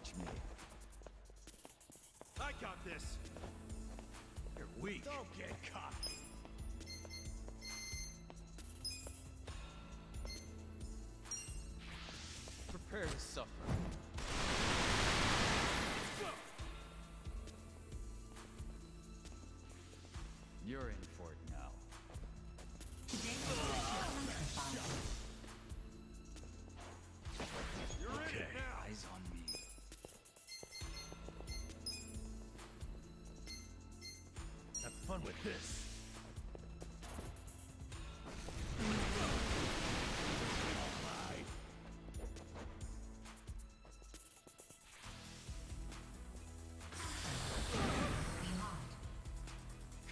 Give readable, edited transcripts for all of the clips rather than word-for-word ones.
Watch me. I got this. You're weak. Don't get cocky. Prepare to suffer. Go! You're in for it now. You're in it now. Eyes on me. Have fun with this. Alright.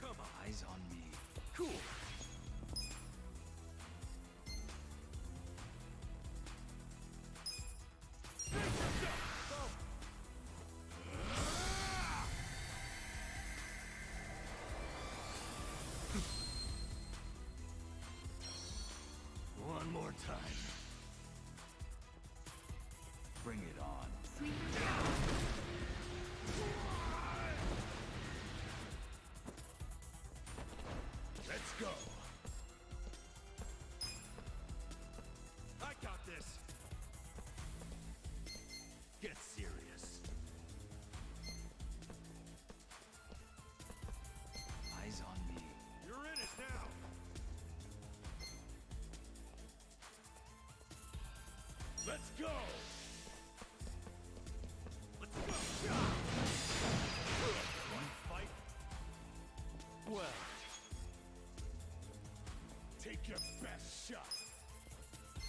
Come on. Eyes on me. Cool. One more time. Bring it on. Let's go. I got this. Get serious. Eyes on me. You're in it now. Let's go. Let's go. One fight. Well, Take your best shot.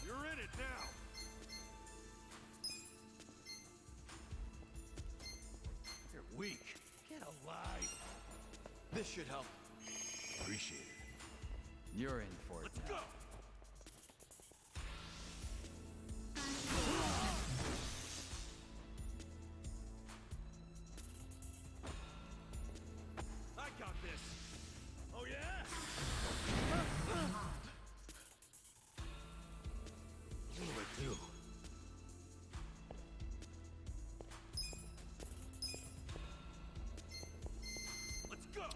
You're in it now. you're weak. Get alive. This should help. Appreciate it. You're in for it Let's now. go. I got this. Oh yeah? What do I do? Let's go.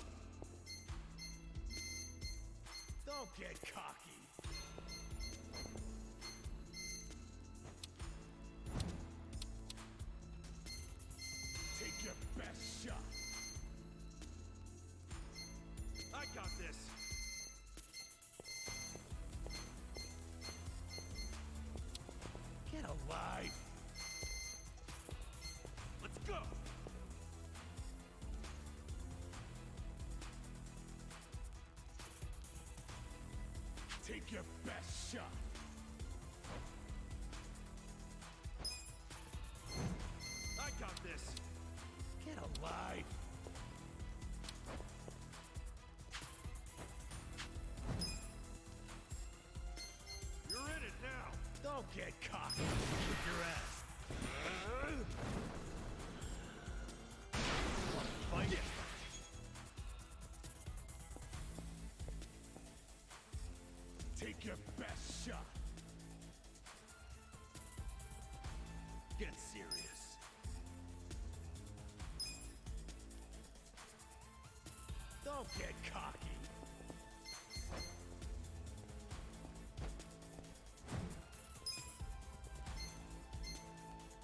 Don't get cocky. Take your best shot. I got this. Get alive. Let's go. Take your best shot. I got this. Get alive. You're in it now. Don't get cocky. Kick your ass. Want to fight it? Take your best shot. Get serious. Don't get cocky.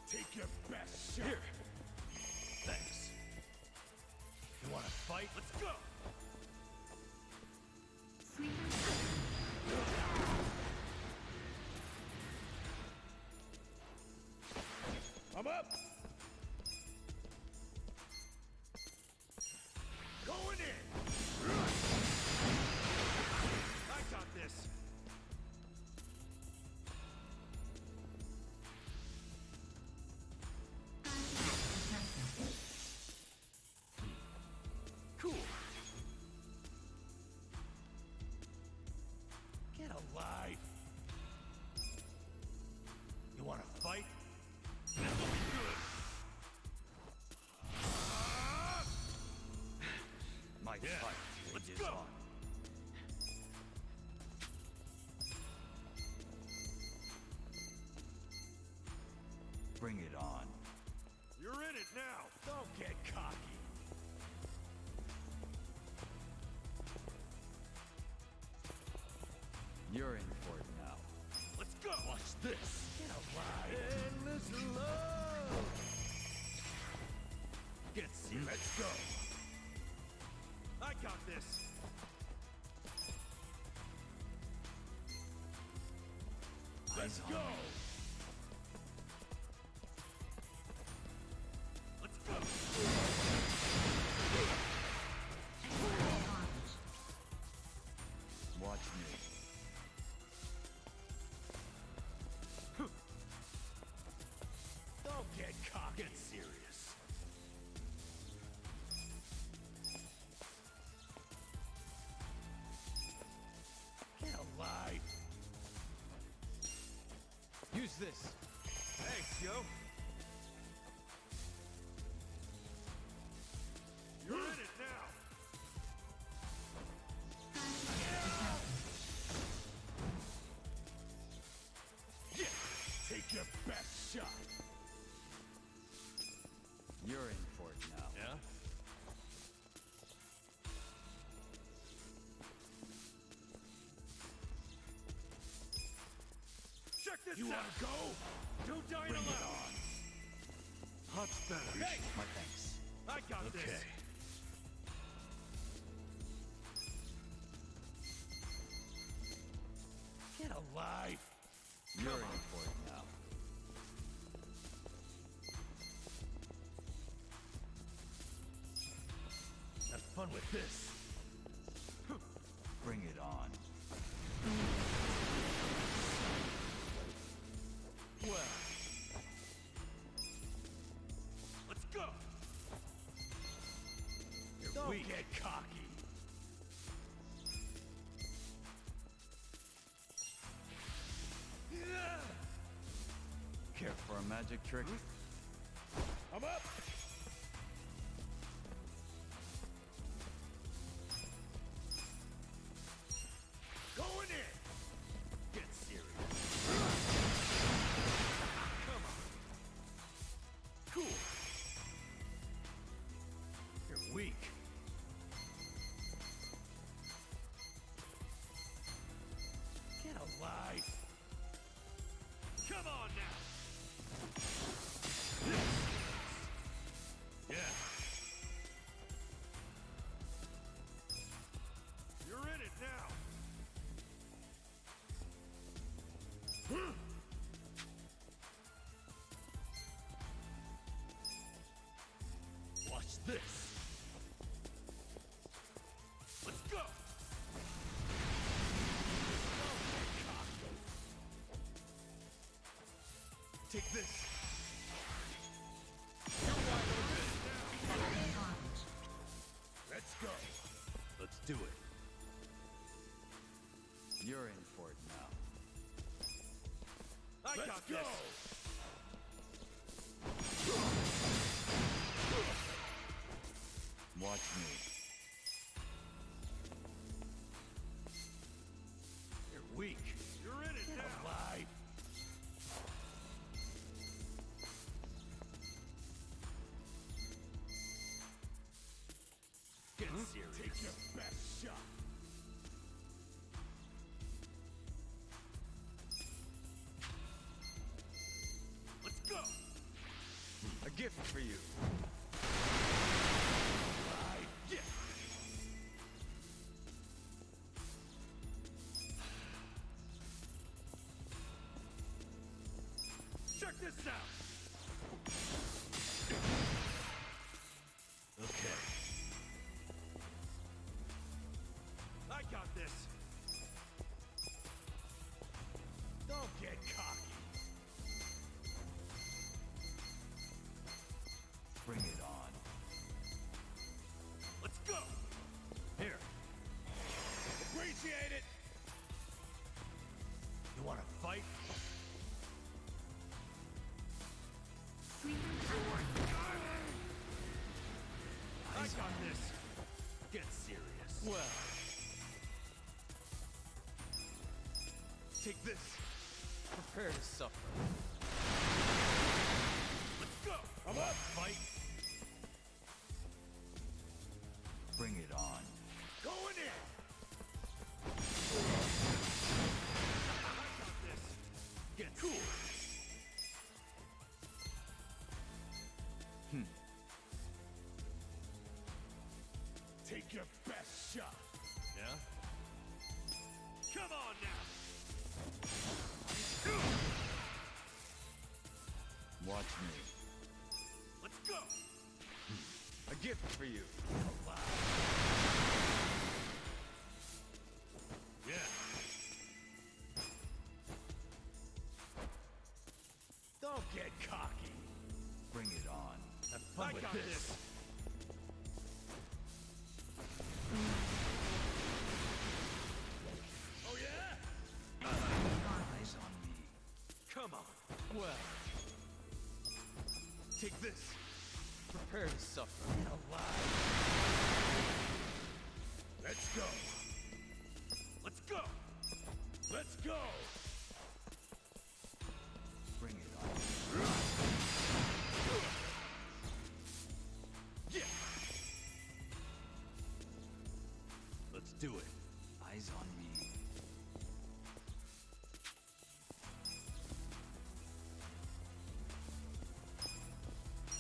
Take your best shot. Here. Thanks. You want to fight? Let's go. I'm up. Going in. You're in for it now. Let's go! Watch this! Get alive! Endless love! Get serious! Let's go! I got this! Let's go! Let's go! Watch me. Don't get cocky. Get serious. Get alive. Use this. Thanks, yo. You're in it now. Yeah. Take your best shot. You're in for it now. Yeah? Check this You out! wanna go? Two dying Bring it alive! Much better. Hey! My thanks. I got this! Okay. Get alive! You're in for it now. Have fun with this! Bring it on. Well... Let's go! Don't weak. get cocky! Care for a magic trick? I'm up! Going in! Get serious. Come on. Cool. You're weak. Get alive. Come on now. Yeah. You're in it now. Watch this. Let's go. Take this. You're wide open now. Let's go. Let's do it. You're in for it now. I Let's got go. this. Watch me. You're weak. You're in it now. Alive. Get serious. Take your best shot. Let's go. A gift for you. Alive. Yeah. Check this out. Okay. I got this. Don't get cocky. Bring it on. Let's go. Here. Appreciate it. You want to fight? I got this. Get serious. Well. Take this. Prepare to suffer. Let's go. I'm up. Fight. Bring it on. Going in. Take your best shot. Yeah? Come on now! Watch me. Let's go! A gift for you. Yeah. Don't get cocky. Bring it on. Have fun with this. Oh yeah? Eyes on me. Come on. Well. Take this. Prepare to suffer. Get alive. Let's go. Let's go. Let's go. Bring it on. Yeah. Let's do it. Eyes on me.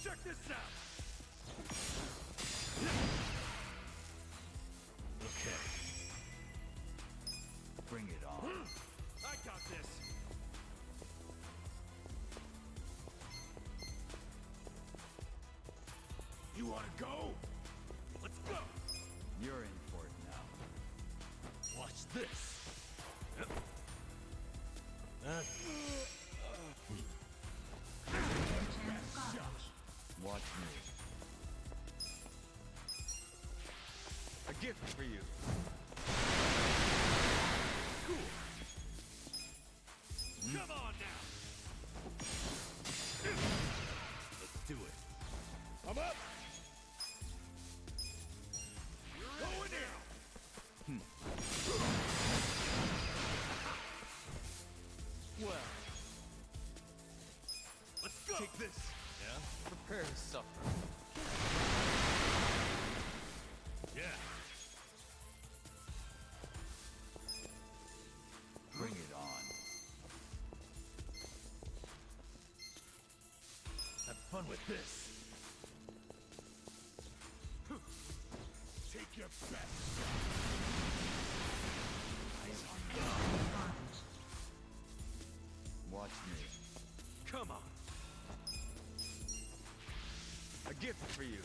Check this out. Okay. Bring it on. I got this. You wanna go? Let's go. You're in for it now. Watch this. Watch me. A gift for you. Cool. Come on now. Let's do it. I'm up. You're going now. Well, Let's go. take this. Yeah. Prepare to suffer. Yeah. Bring it on. Have fun with this. Take your best shot. Eyes on me. Watch me. Come on. A gift for you.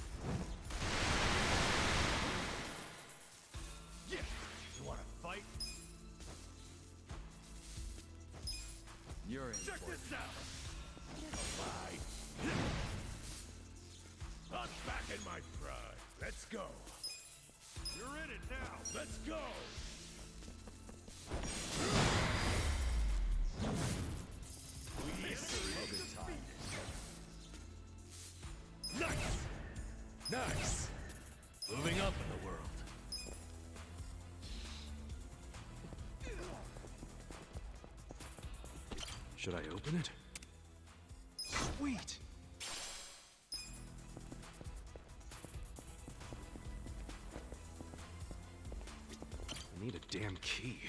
Yeah. You wanna fight? You're in Check for it. this out. Get alive. I'm back in my pride. Let's go. You're in it now. Let's go. Good time. Nice. Nice. Moving up in the world. Should I open it? Sweet! I need a damn key.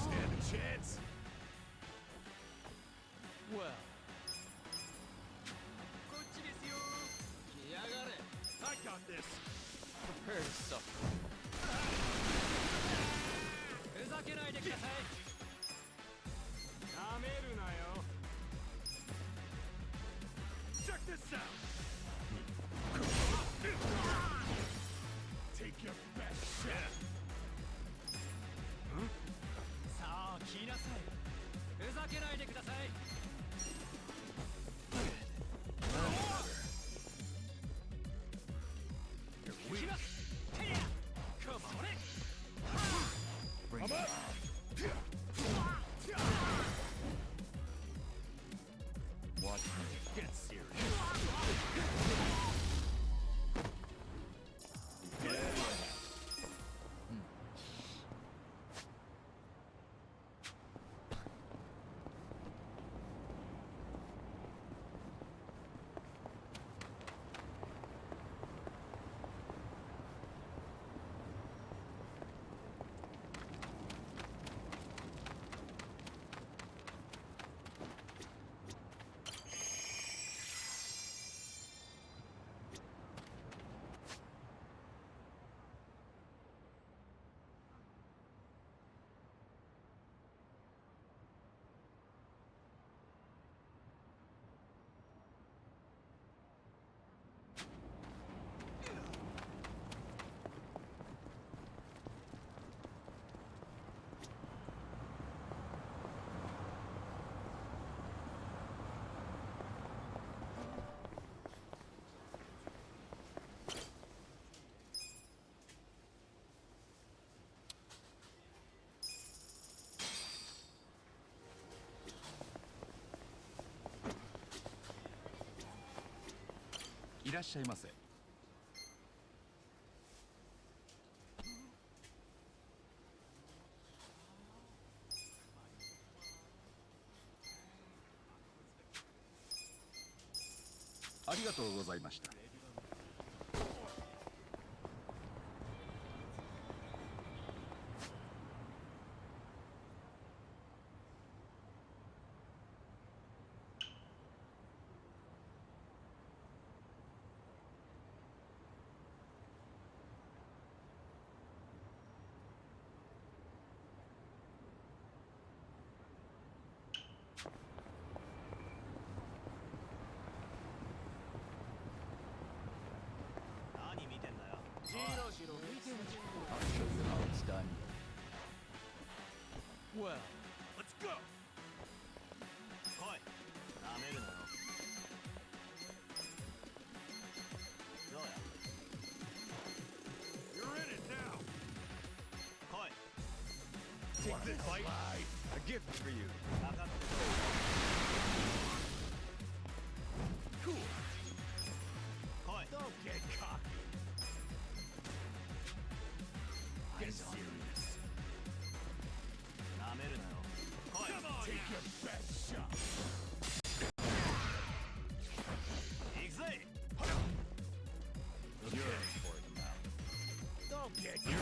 Stand a chance. Well, I got this. prepare to suffer. Check this out. Take your best shot. らっしゃいませ。ありがとうございました。I'll show you how it's done. Well, Let's go. 来い。なめるなよ。どうや。 You're in it now. 来い。 Take this fight. a gift for you. かかって Cool. 来い。 Don't get cocky. Get serious. なめるなよ。来い。 Come on. Take your best shot. 行くぜ。 You're in for it now. Don't get cocky.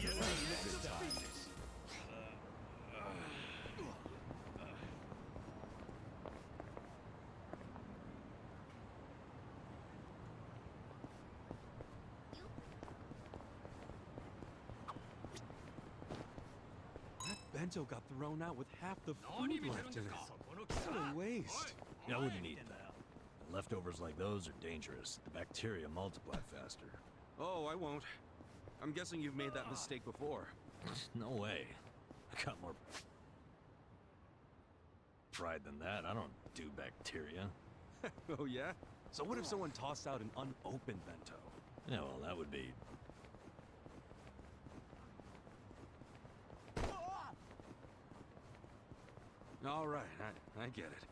This time. That bento got thrown out with half the food left in it. What a waste. Yeah, I wouldn't eat that. Leftovers like those are dangerous. The bacteria multiply faster. Oh, I won't. I'm guessing you've made that mistake before. No way. I got more pride than that. I don't do bacteria. Oh, yeah? So what if someone tossed out an unopened bento? Yeah, well, that would be... All right, I get it.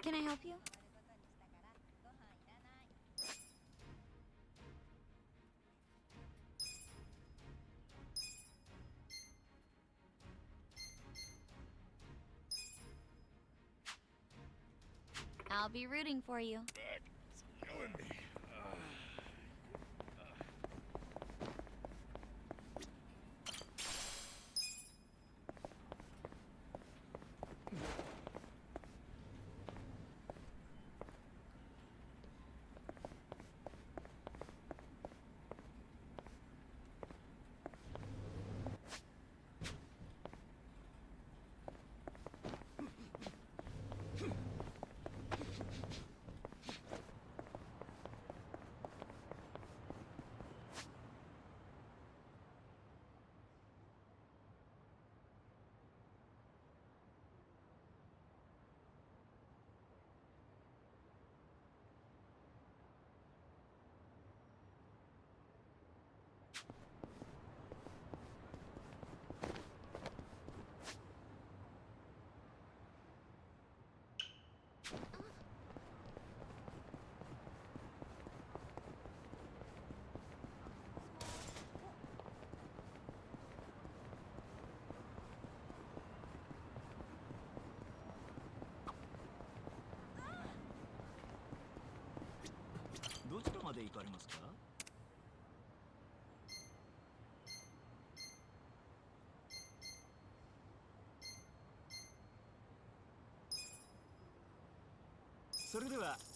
Can I help you? I'll be rooting for you. It's killing me. "どちらまで行かれますか?" それでは 「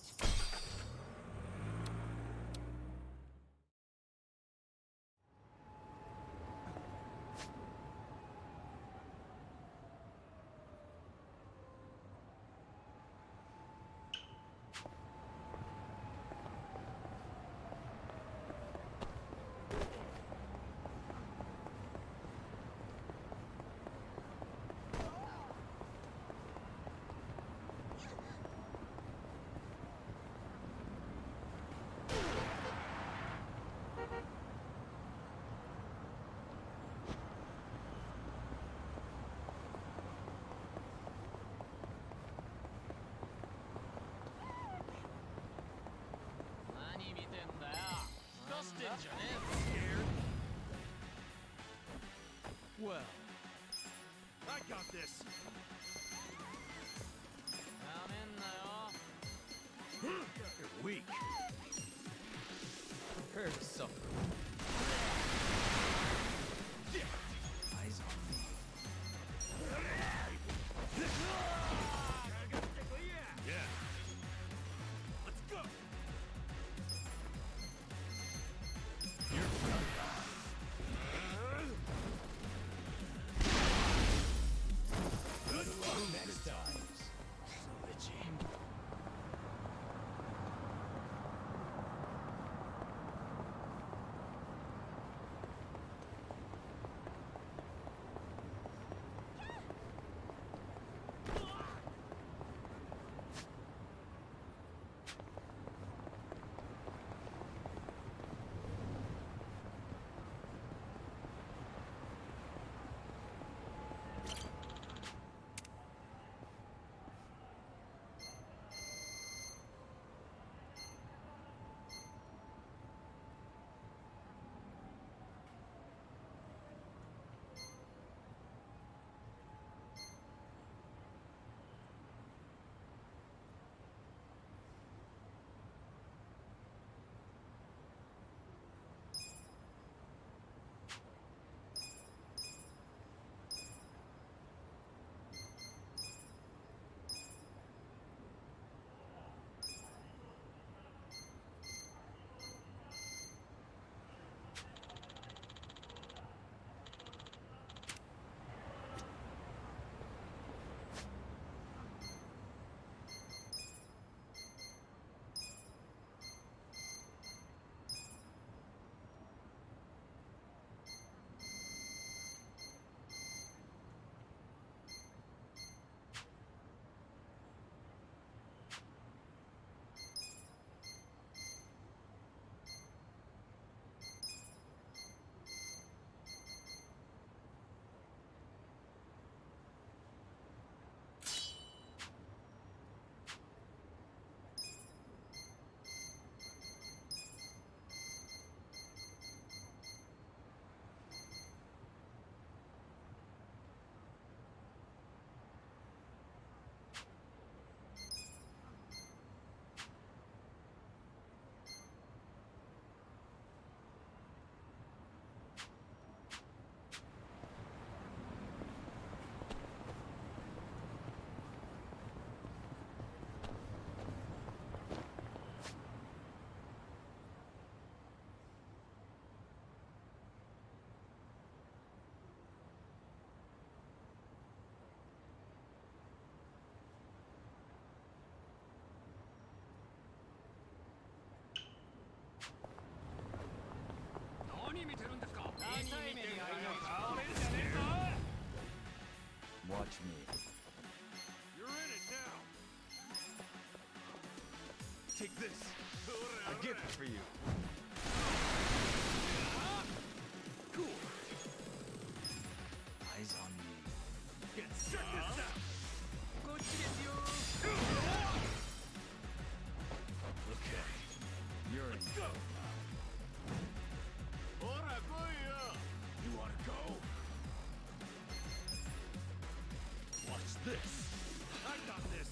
Well, I got this. You're weak. Prepare to suffer. Eyes on me. Yeah. Let's go. You're done. Good luck next time. So itchy. Watch me. You're in it now. Take this. A gift for you. Cool. Eyes on me. Get check this out. Okay. You're in. Let's go. You wanna go? Watch this. I got this.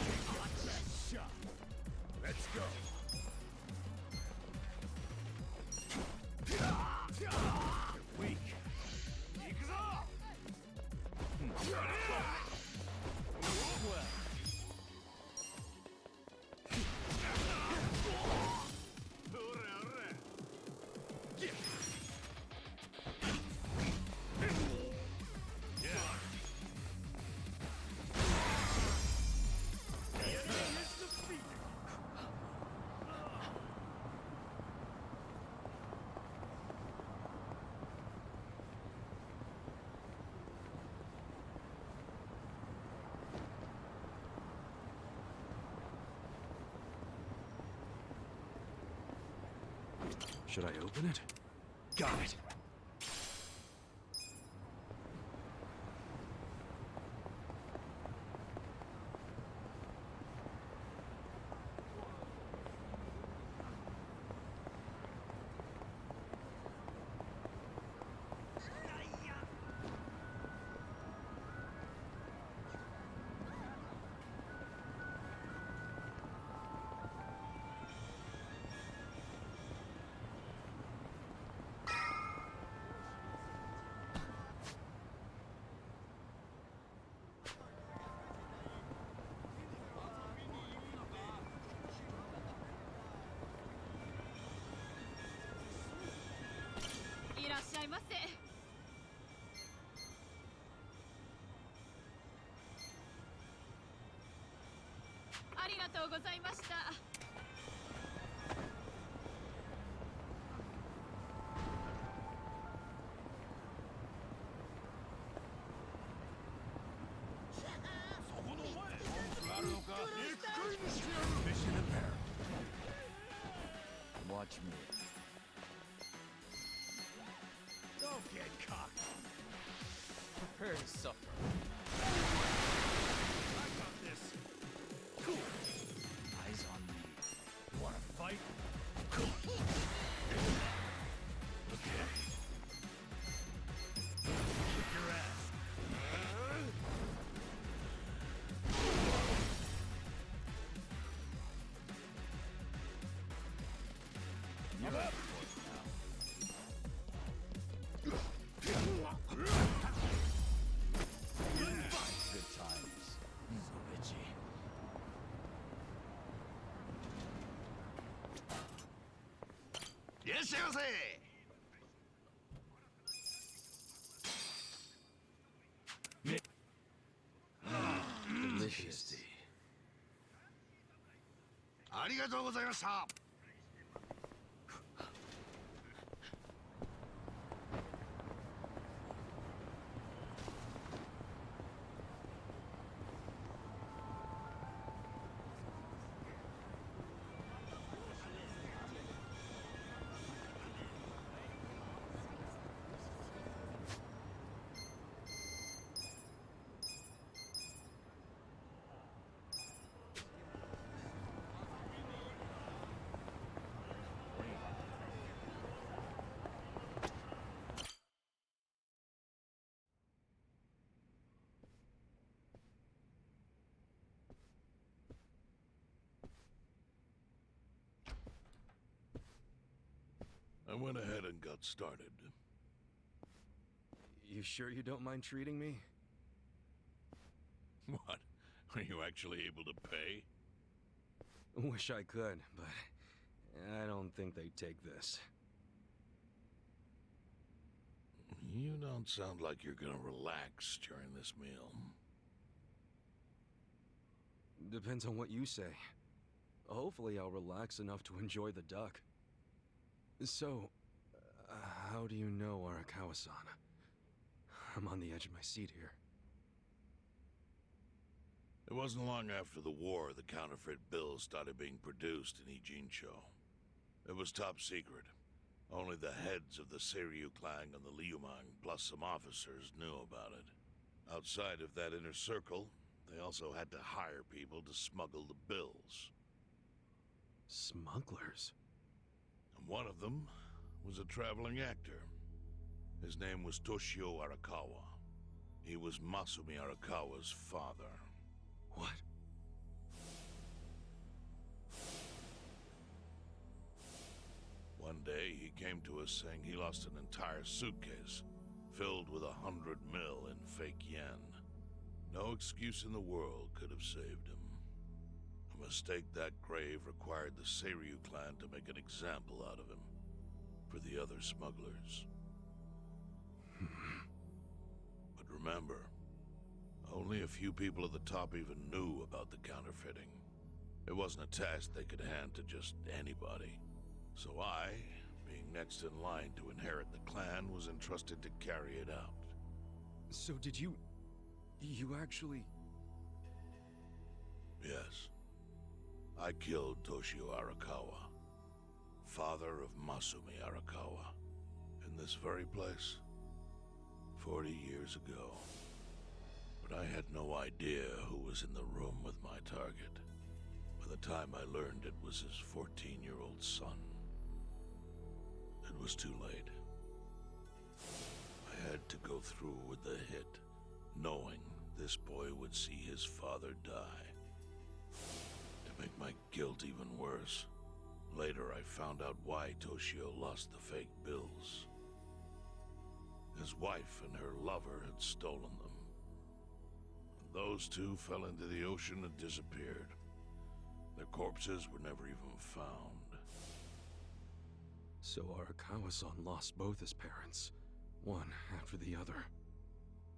Take that shot. Let's go. You're weak. Well. should I open it? Got it. ませ。ありがとうございました。Mission impaired. Watch me. Don't get cocked. Prepare to suffer. I got this. Cool. Eyes on me. You wanna fight? Cool. Okay. Kick your ass. You're up for it now. Good times. So bitchy. Yes, Delicious. ありがとうございました。I went ahead and got started. You sure you don't mind treating me? What? Are you actually able to pay? Wish I could, but I don't think they'd take this. You don't sound like you're gonna relax during this meal. Depends on what you say. Hopefully I'll relax enough to enjoy the duck. So, how do you know Arakawa-san? I'm on the edge of my seat here. It wasn't long after the war the counterfeit bills started being produced in Ijincho. It was top secret. Only the heads of the Seiryu clan and the Liumang, plus some officers, knew about it. Outside of that inner circle, they also had to hire people to smuggle the bills. Smugglers? And one of them was a traveling actor. His name was Toshio Arakawa. He was Masumi Arakawa's father. What? One day, he came to us saying he lost an entire suitcase, filled with 100 mil in fake yen. No excuse in the world could have saved him. A mistake that grave required the Seiryu clan to make an example out of him, for the other smugglers. But remember, only a few people at the top even knew about the counterfeiting. It wasn't a task they could hand to just anybody. So I, being next in line to inherit the clan, was entrusted to carry it out. So did you actually... Yes. I killed Toshio Arakawa, father of Masumi Arakawa, in this very place, 40 years ago. But I had no idea who was in the room with my target. By the time I learned it was his 14-year-old son. It was too late. I had to go through with the hit, knowing this boy would see his father die. To make my guilt even worse, later I found out why Toshio lost the fake bills. His wife and her lover had stolen them. Those two fell into the ocean and disappeared. Their corpses were never even found. So Arakawa-san lost both his parents, one after the other.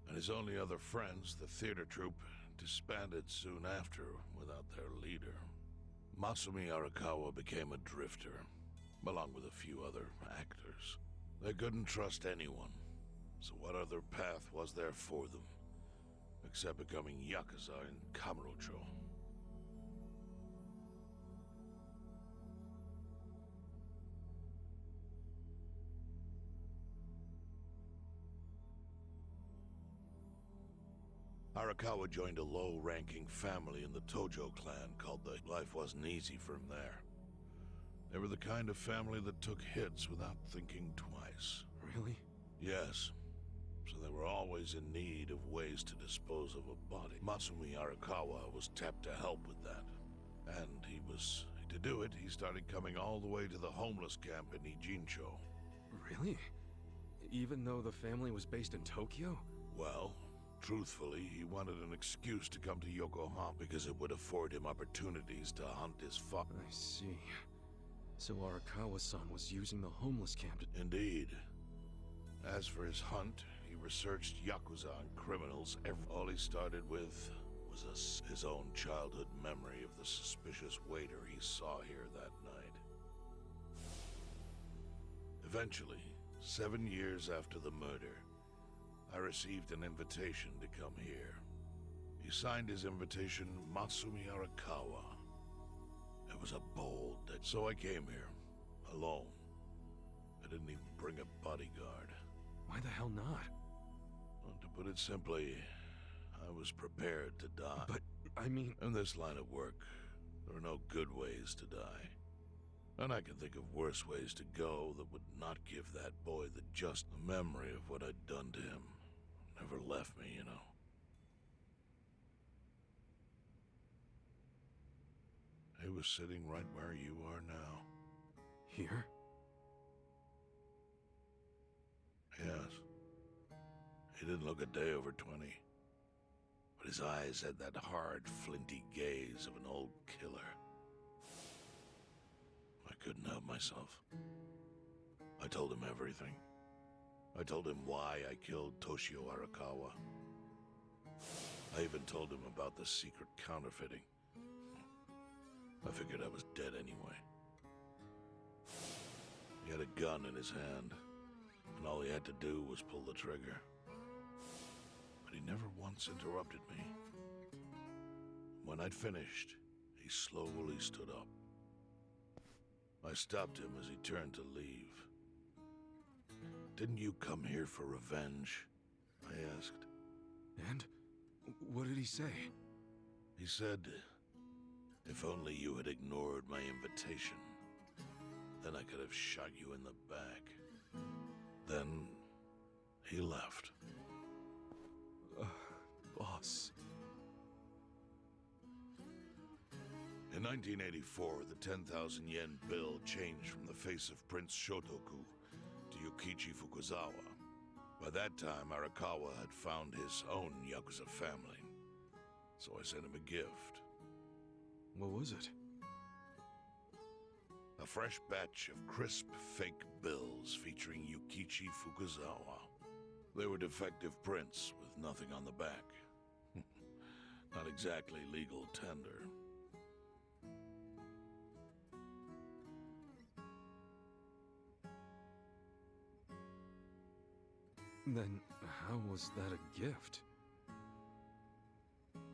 And his only other friends, the theater troupe, disbanded soon after without their leader. Masumi Arakawa became a drifter, along with a few other actors. They couldn't trust anyone, so what other path was there for them, except becoming Yakuza in Kamurocho? Arakawa joined a low-ranking family in the Tojo clan called the Life Wasn't Easy for him there. They were the kind of family that took hits without thinking twice. Really? Yes. So they were always in need of ways to dispose of a body. Masumi Arakawa was tapped to help with that. And to do it, he started coming all the way to the homeless camp in Ijincho. Really? Even though the family was based in Tokyo? Well, truthfully, he wanted an excuse to come to Yokohama because it would afford him opportunities to hunt his father. I see. So Arakawa-san was using the homeless camp to... Indeed. As for his hunt, he researched Yakuza and criminals. All he started with was his own childhood memory of the suspicious waiter he saw here that night. Eventually, 7 years after the murder, I received an invitation to come here. He signed his invitation Masumi Arakawa. It was a bold day, so I came here, alone. I didn't even bring a bodyguard. Why the hell not? Well, to put it simply, I was prepared to die. But, I mean... In this line of work, there are no good ways to die. And I can think of worse ways to go that would not give that boy the just memory of what I'd done to him. Never left me, you know. He was sitting right where you are now. Here? Yes. He didn't look a day over 20. But his eyes had that hard, flinty gaze of an old killer. I couldn't help myself. I told him everything. I told him why I killed Toshio Arakawa. I even told him about the secret counterfeiting. I figured I was dead anyway. He had a gun in his hand, and all he had to do was pull the trigger. But he never once interrupted me. When I'd finished, he slowly stood up. I stopped him as he turned to leave. "Didn't you come here for revenge?" I asked. And? What did he say? He said, "If only you had ignored my invitation, then I could have shot you in the back." Then he left. Boss. In 1984, the 10,000 yen bill changed from the face of Prince Shotoku to Yukichi Fukuzawa. By that time, Arakawa had found his own Yakuza family, so I sent him a gift. What was it? A fresh batch of crisp, fake bills featuring Yukichi Fukuzawa. They were defective prints with nothing on the back. Not exactly legal tender. Then, how was that a gift?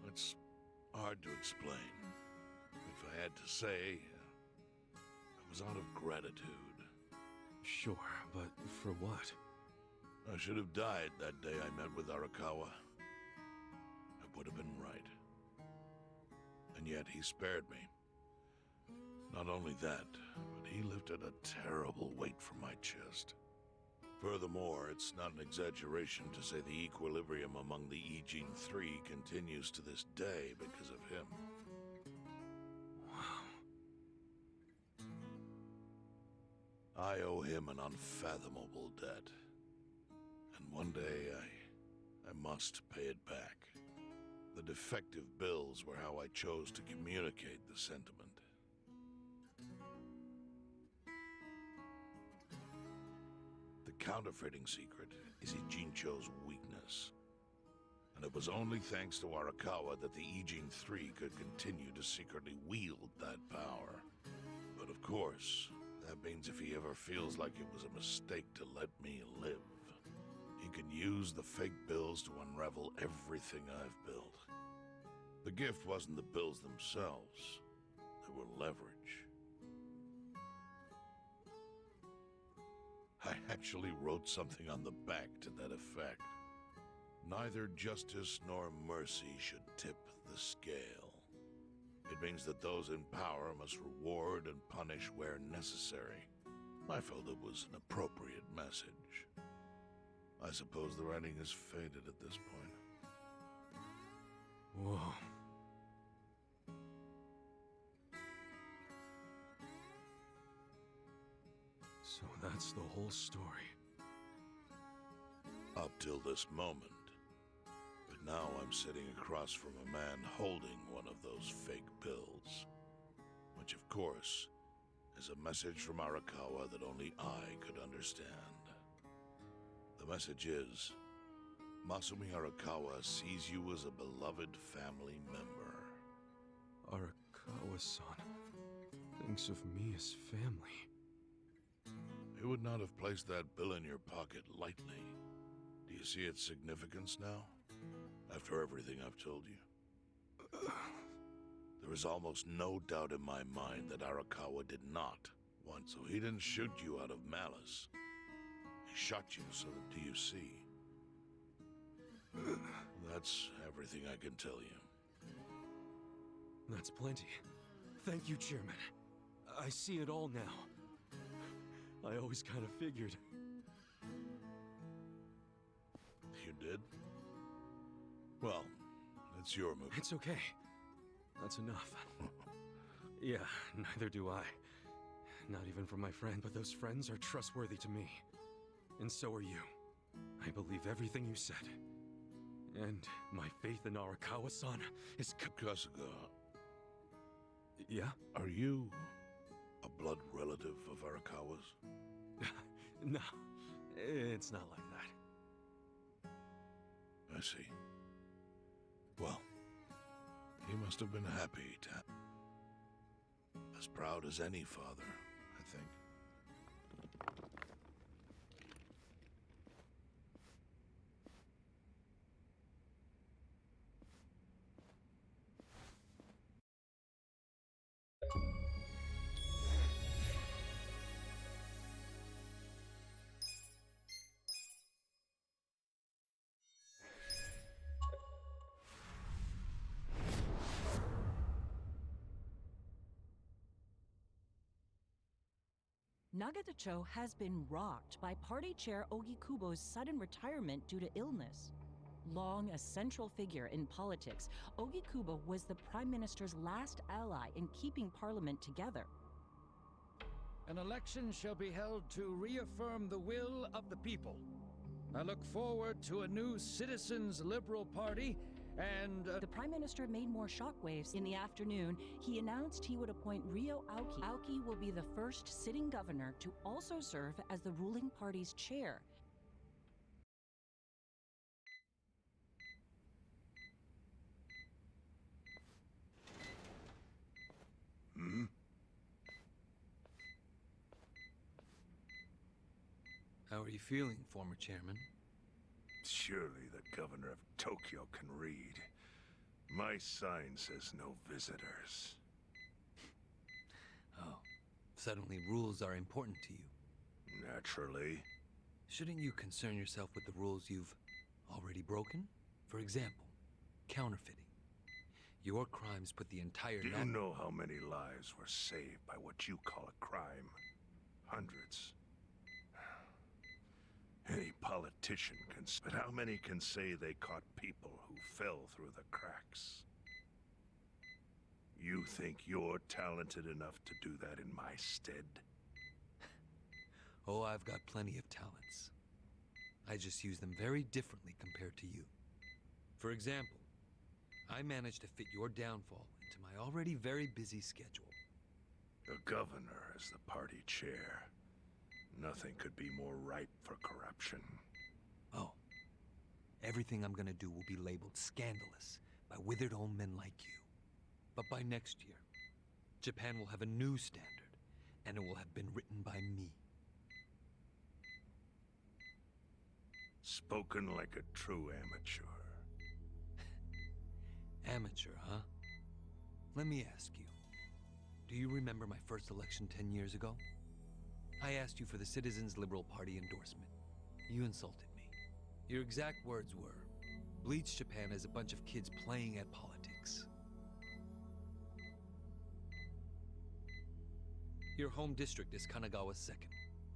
It's hard to explain. If I had to say, it was out of gratitude. Sure, but for what? I should have died that day I met with Arakawa. It would have been right. And yet he spared me. Not only that, but he lifted a terrible weight from my chest. Furthermore, it's not an exaggeration to say the equilibrium among the Ijin Three continues to this day because of him. Wow. I owe him an unfathomable debt. And one day, I must pay it back. The defective bills were how I chose to communicate the sentiment. The counterfeiting secret is Ijincho's weakness. And it was only thanks to Arakawa that the Ijin Three could continue to secretly wield that power. But of course, that means if he ever feels like it was a mistake to let me live, he can use the fake bills to unravel everything I've built. The gift wasn't the bills themselves, they were leverage. I actually wrote something on the back to that effect. Neither justice nor mercy should tip the scale. It means that those in power must reward and punish where necessary. I felt it was an appropriate message. I suppose the writing is faded at this point. Whoa. So that's the whole story. Up till this moment. But now I'm sitting across from a man holding one of those fake bills. Which, of course, is a message from Arakawa that only I could understand. The message is, Masumi Arakawa sees you as a beloved family member. Arakawa-san thinks of me as family. He would not have placed that bill in your pocket lightly. Do you see its significance now? After everything I've told you? There is almost no doubt in my mind that Arakawa did not want, so he didn't shoot you out of malice. He shot you so that do you see? That's everything I can tell you. That's plenty. Thank you, Chairman. I see it all now. I always kind of figured. You did? Well, it's your move. It's okay. That's enough. Yeah, neither do I. Not even from my friend, but those friends are trustworthy to me. And so are you. I believe everything you said. And my faith in Arakawa-san is Kasuga, Yeah? are you a blood relative of Arakawa's? No, it's not like that. I see. Well, he must have been happy to... As proud as any father, I think. Nagatacho has been rocked by party chair Ogikubo's sudden retirement due to illness. Long a central figure in politics, Ogikubo was the Prime Minister's last ally in keeping Parliament together. An election shall be held to reaffirm the will of the people. I look forward to a new Citizens Liberal Party and... The Prime Minister made more shockwaves. In the afternoon, he announced he would appoint Ryo Aoki. Aoki will be the first sitting governor to also serve as the ruling party's chair. How are you feeling, former chairman? Surely the governor of Tokyo can read. My sign says no visitors. Oh, suddenly rules are important to you. Naturally. Shouldn't you concern yourself with the rules you've already broken? For example, counterfeiting. Your crimes put the entire... Do you know how many lives were saved by what you call a crime? Hundreds. Any politician can... But how many can say they caught people who fell through the cracks? You think you're talented enough to do that in my stead? Oh, I've got plenty of talents. I just use them very differently compared to you. For example, I managed to fit your downfall into my already very busy schedule. The governor is the party chair. Nothing could be more ripe for corruption. Oh. Everything I'm gonna do will be labeled scandalous by withered old men like you. But by next year, Japan will have a new standard, and it will have been written by me. Spoken like a true amateur. Amateur, huh? Let me ask you. Do you remember my first election 10 years ago? I asked you for the Citizens Liberal Party endorsement. You insulted me. Your exact words were, Bleach Japan is a bunch of kids playing at politics. Your home district is Kanagawa's second.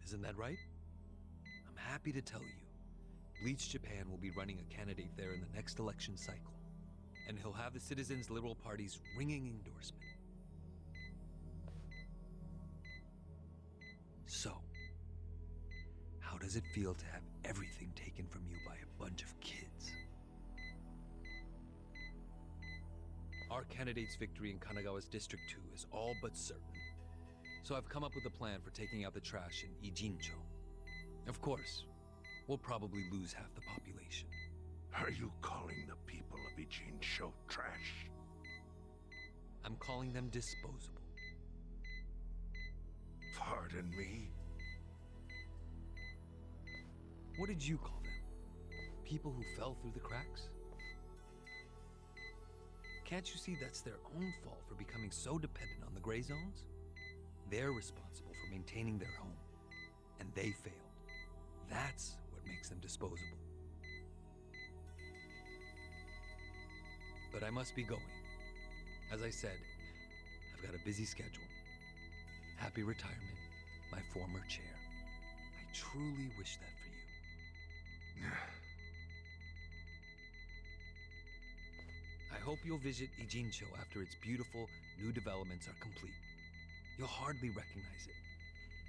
Isn't that right? I'm happy to tell you, Bleach Japan will be running a candidate there in the next election cycle. And he'll have the Citizens Liberal Party's ringing endorsement. So, how does it feel to have everything taken from you by a bunch of kids? Our candidate's victory in Kanagawa's District 2 is all but certain. So I've come up with a plan for taking out the trash in Ijincho. Of course, we'll probably lose half the population. Are you calling the people of Ijincho trash? I'm calling them disposable. Pardon me? What did you call them? People who fell through the cracks? Can't you see that's their own fault for becoming so dependent on the gray zones? They're responsible for maintaining their home, and they failed. That's what makes them disposable. But I must be going. As I said, I've got a busy schedule. Happy retirement, my former chair. I truly wish that for you. I hope you'll visit Ijincho after its beautiful new developments are complete. You'll hardly recognize it,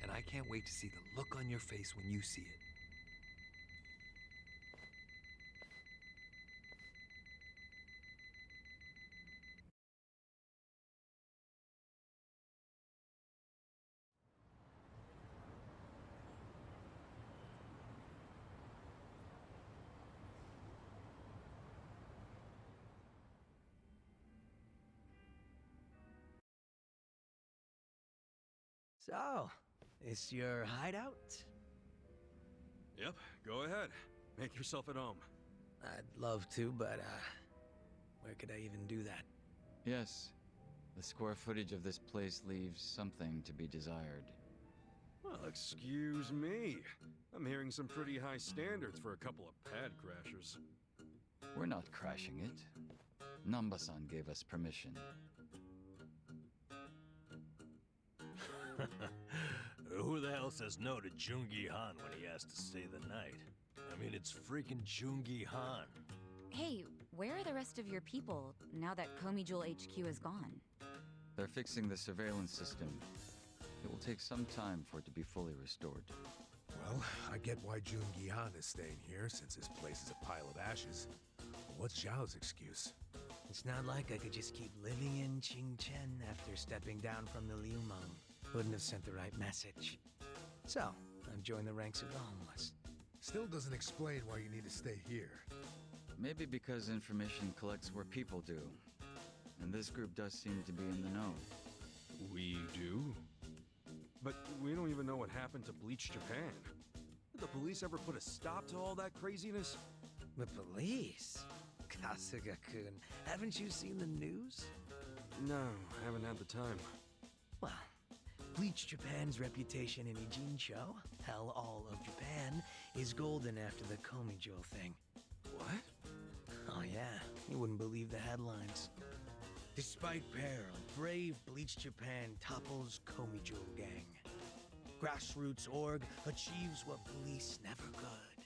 and I can't wait to see the look on your face when you see it. So, this your hideout? Yep, go ahead. Make yourself at home. I'd love to, but, where could I even do that? Yes. The square footage of this place leaves something to be desired. Well, excuse me. I'm hearing some pretty high standards for a couple of pad crashers. We're not crashing it. Namba-san gave us permission. Who the hell says no to Jungi Han when he has to stay the night? I mean, it's freaking Jungi Han. Hey, where are the rest of your people now that Komijul HQ is gone? They're fixing the surveillance system. It will take some time for it to be fully restored. Well, I get why Jungi Han is staying here, since his place is a pile of ashes. What's Zhao's excuse? It's not like I could just keep living in Qingchen after stepping down from the Liumeng. Wouldn't have sent the right message. So, I've joined the ranks of the homeless. Still doesn't explain why you need to stay here. Maybe because information collects where people do. And this group does seem to be in the know. We do? But we don't even know what happened to Bleach Japan. Did the police ever put a stop to all that craziness? The police? Kasuga-kun, haven't you seen the news? No, haven't had the time. Well, Bleach Japan's reputation in Ijincho, hell all of Japan, is golden after the Komijul thing. What? Oh yeah, you wouldn't believe the headlines. Despite peril, brave Bleach Japan topples Komijul gang. Grassroots org achieves what police never could.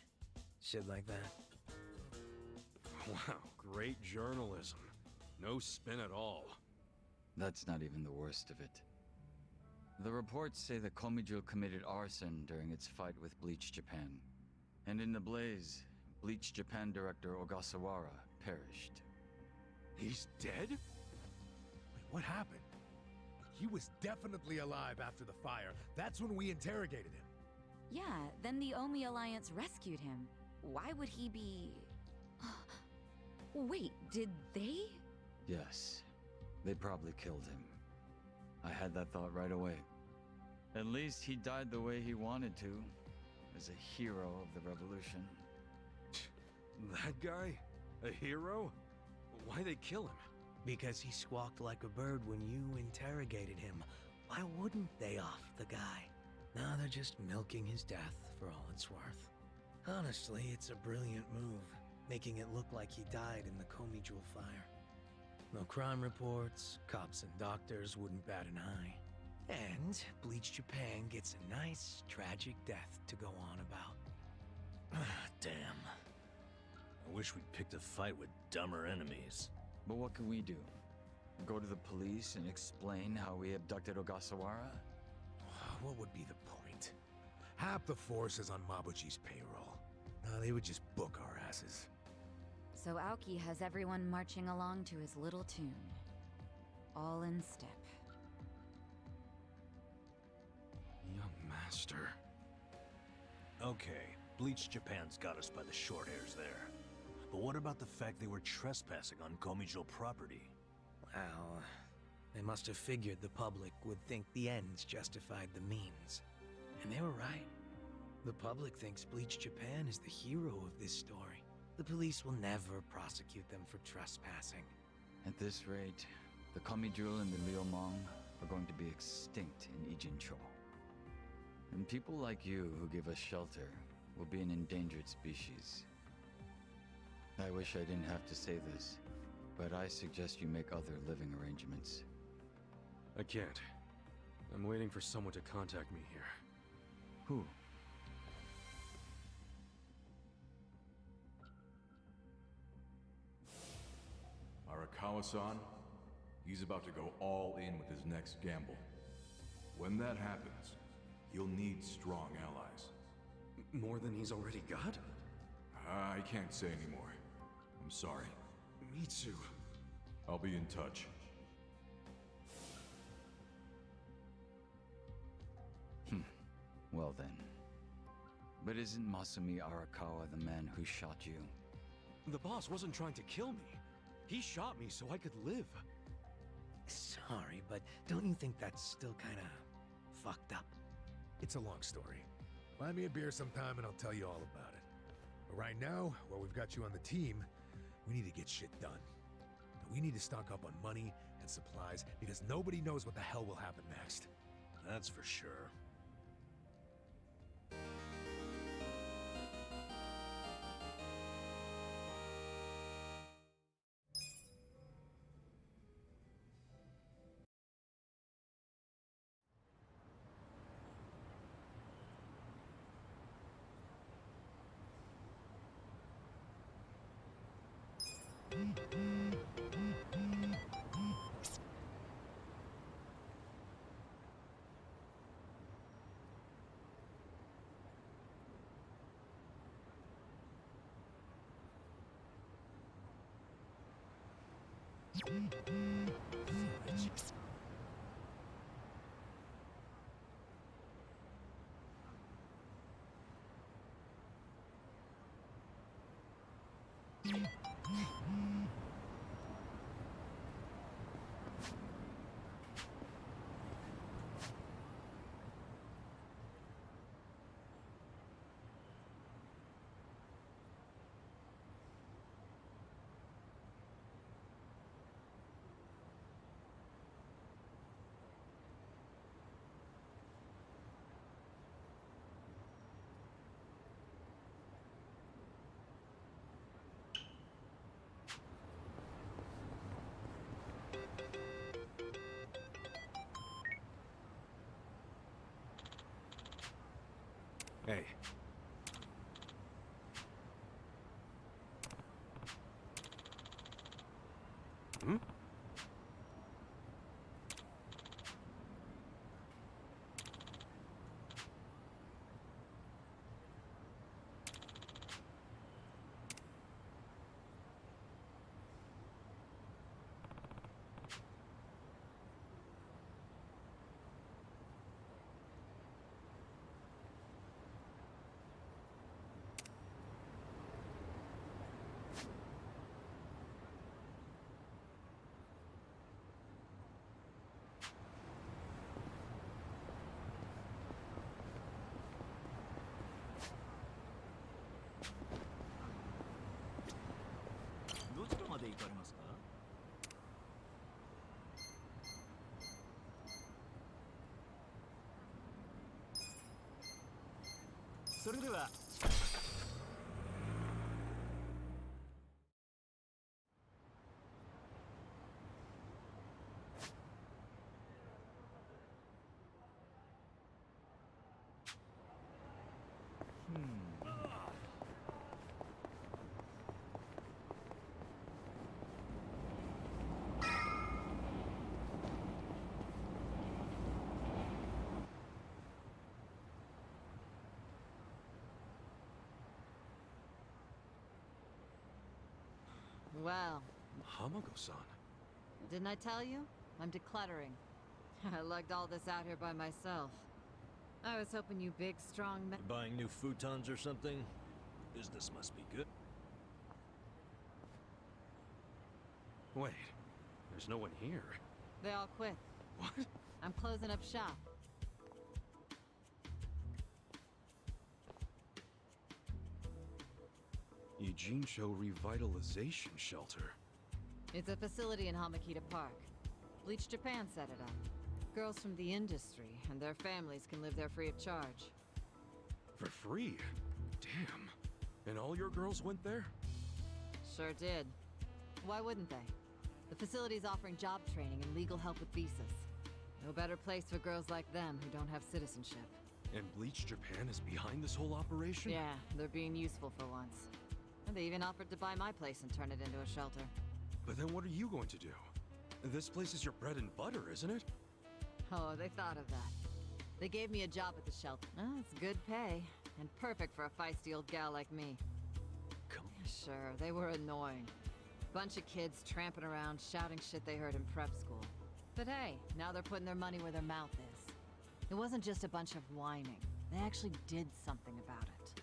Shit like that. Wow, great journalism. No spin at all. That's not even the worst of it. The reports say the Komijul committed arson during its fight with Bleach Japan. And in the blaze, Bleach Japan director Ogasawara perished. He's dead? Wait, what happened? He was definitely alive after the fire. That's when we interrogated him. Yeah, then the Omi Alliance rescued him. Why would he be... Wait, did they? Yes. They probably killed him. I had that thought right away. At least he died the way he wanted to, as a hero of the revolution. That guy? A hero? Why'd they kill him? Because he squawked like a bird when you interrogated him. Why wouldn't they off the guy? Now they're just milking his death for all it's worth. Honestly, it's a brilliant move, making it look like he died in the Komi Jewel fire. No crime reports, cops and doctors wouldn't bat an eye. And Bleach Japan gets a nice, tragic death to go on about. Damn. I wish we'd picked a fight with dumber enemies. But what can we do? Go to the police and explain how we abducted Ogasawara? What would be the point? Half the force is on Mabuchi's payroll. They would just book our asses. So Aoki has everyone marching along to his little tune. All in step. Young master. Okay, Bleach Japan's got us by the short hairs there. But what about the fact they were trespassing on Komijul property? Well, they must have figured the public would think the ends justified the means. And they were right. The public thinks Bleach Japan is the hero of this story. The police will never prosecute them for trespassing. At this rate, the Komijul and the Liumang are going to be extinct in Ijincho. And people like you who give us shelter will be an endangered species. I wish I didn't have to say this, but I suggest you make other living arrangements. I can't. I'm waiting for someone to contact me here. Who? Arakawa-san, he's about to go all in with his next gamble. When that happens, he'll need strong allies. More than he's already got? I can't say anymore. I'm sorry. Me too. I'll be in touch. Well then. But isn't Masumi Arakawa the man who shot you? The boss wasn't trying to kill me. He shot me so I could live. Sorry, but don't you think that's still kinda fucked up? It's a long story. Buy me a beer sometime and I'll tell you all about it. But right now, while we've got you on the team, we need to get shit done. We need to stock up on money and supplies because nobody knows what the hell will happen next. That's for sure. Hey. Hmm? で行かれますか？それでは。Well, Hamako-san. didn't I tell you? I'm decluttering. I lugged all this out here by myself. I was hoping you big, strong men— You buying new futons or something? Business must be good. Wait, there's no one here. They all quit. What? I'm closing up shop. Ijincho Revitalization Shelter. It's a facility in Hamakita Park. Bleach Japan set it up. Girls from the industry and their families can live there free of charge. For free? Damn. And all your girls went there? Sure did. Why wouldn't they? The facility's offering job training and legal help with visas. No better place for girls like them who don't have citizenship. And Bleach Japan is behind this whole operation? Yeah, they're being useful for once. And they even offered to buy my place and turn it into a shelter. But then what are you going to do? This place is your bread and butter, isn't it? Oh, they thought of that. They gave me a job at the shelter. Oh, it's good pay, and perfect for a feisty old gal like me. Come on. Sure, they were annoying. Bunch of kids tramping around, shouting shit they heard in prep school. But hey, now they're putting their money where their mouth is. It wasn't just a bunch of whining. They actually did something about it.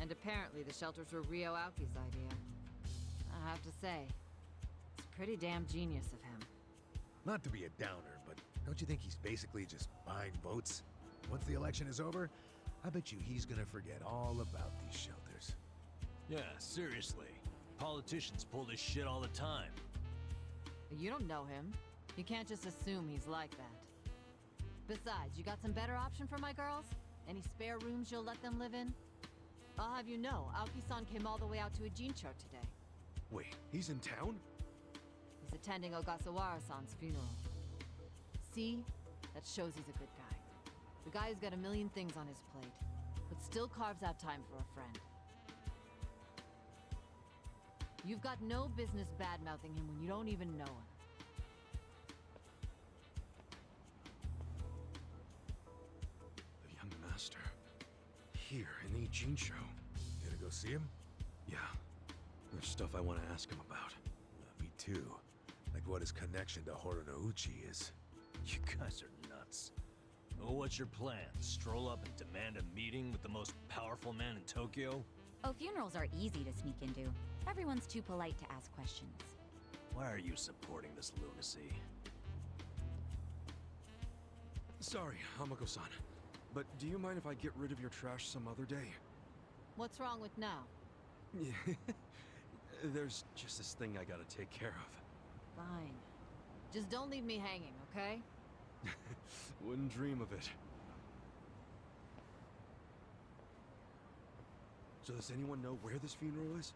And apparently the shelters were Ryo Aoki's idea. I have to say, it's pretty damn genius of him. Not to be a downer, but don't you think he's basically just buying votes? Once the election is over, I bet you he's gonna forget all about these shelters. Yeah, seriously. Politicians pull this shit all the time. You don't know him. You can't just assume he's like that. Besides, you got some better option for my girls? Any spare rooms you'll let them live in? I'll have you know, Aoki-san came all the way out to Ijincho today. Wait, he's in town? He's attending Ogasawara-san's funeral. See? That shows he's a good guy. The guy who's got a million things on his plate, but still carves out time for a friend. You've got no business bad-mouthing him when you don't even know him. The young master. Here in Ijincho. You gonna go see him? Yeah. There's stuff I want to ask him about. Me too. Like what his connection to Horonouchi is. You guys are nuts. Oh, what's your plan? Stroll up and demand a meeting with the most powerful man in Tokyo? Oh, funerals are easy to sneak into. Everyone's too polite to ask questions. Why are you supporting this lunacy? Sorry, Hamako-san. But do you mind if I get rid of your trash some other day? What's wrong with now? Yeah. There's just this thing I gotta take care of. Fine. Just don't leave me hanging, okay? Wouldn't dream of it. So does anyone know where this funeral is?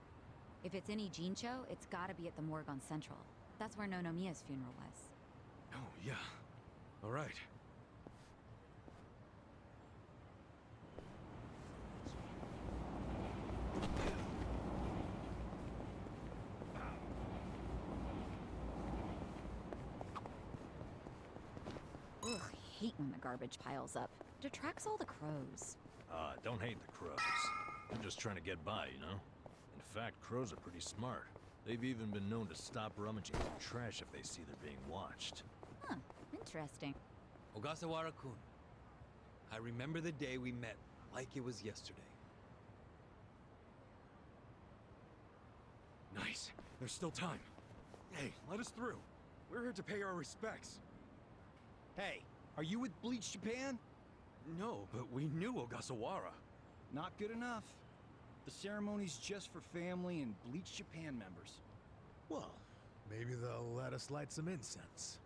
If it's in Ijincho, it's gotta be at the morgue on Central. That's where Nonomiya's funeral was. Oh, yeah. All right. Ugh, I hate when the garbage piles up. It attracts all the crows. Don't hate the crows. I'm just trying to get by, you know? In fact, crows are pretty smart. They've even been known to stop rummaging through trash if they see they're being watched. Huh, interesting. Ogasawara-kun, I remember the day we met like it was yesterday. Nice. There's still time. Hey, let us through. We're here to pay our respects. Hey, are you with Bleach Japan? No, but we knew Ogasawara. Not good enough. The ceremony's just for family and Bleach Japan members. Well, maybe they'll let us light some incense.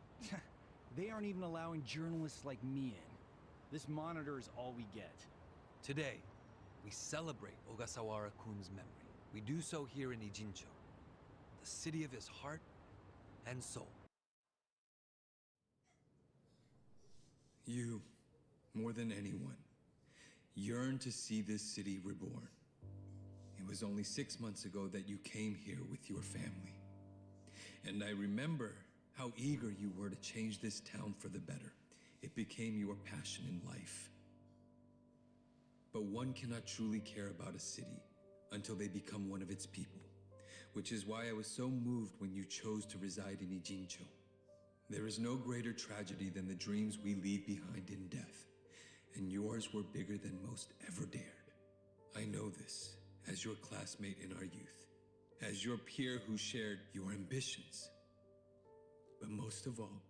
They aren't even allowing journalists like me in. This monitor is all we get. Today, we celebrate Ogasawara-kun's memory. We do so here in Ijincho, the city of his heart and soul. You, more than anyone, yearn to see this city reborn. It was only 6 months ago that you came here with your family. And I remember how eager you were to change this town for the better. It became your passion in life. But one cannot truly care about a city until they become one of its people, which is why I was so moved when you chose to reside in Ijincho. There is no greater tragedy than the dreams we leave behind in death, and yours were bigger than most ever dared. I know this as your classmate in our youth, as your peer who shared your ambitions. But most of all,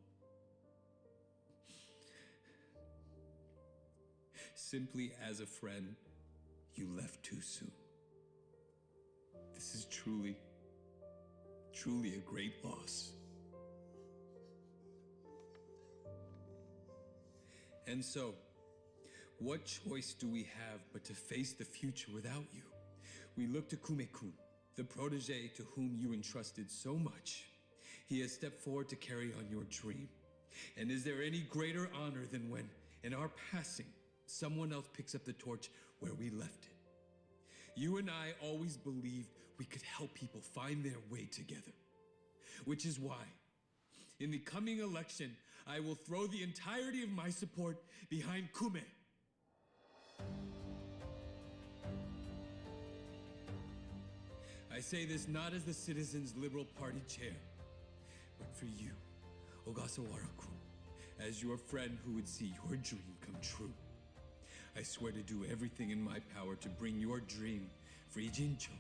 simply as a friend, you left too soon. This is truly a great loss. And so, what choice do we have but to face the future without you? We look to Kume-kun, the protege to whom you entrusted so much. He has stepped forward to carry on your dream. And is there any greater honor than when, in our passing, someone else picks up the torch where we left it? You and I always believed we could help people find their way together. Which is why, in the coming election, I will throw the entirety of my support behind Kume. I say this not as the Citizens Liberal Party chair, but for you, Ogasawara-kun, as your friend who would see your dream come true. I swear to do everything in my power to bring your dream for Ijincho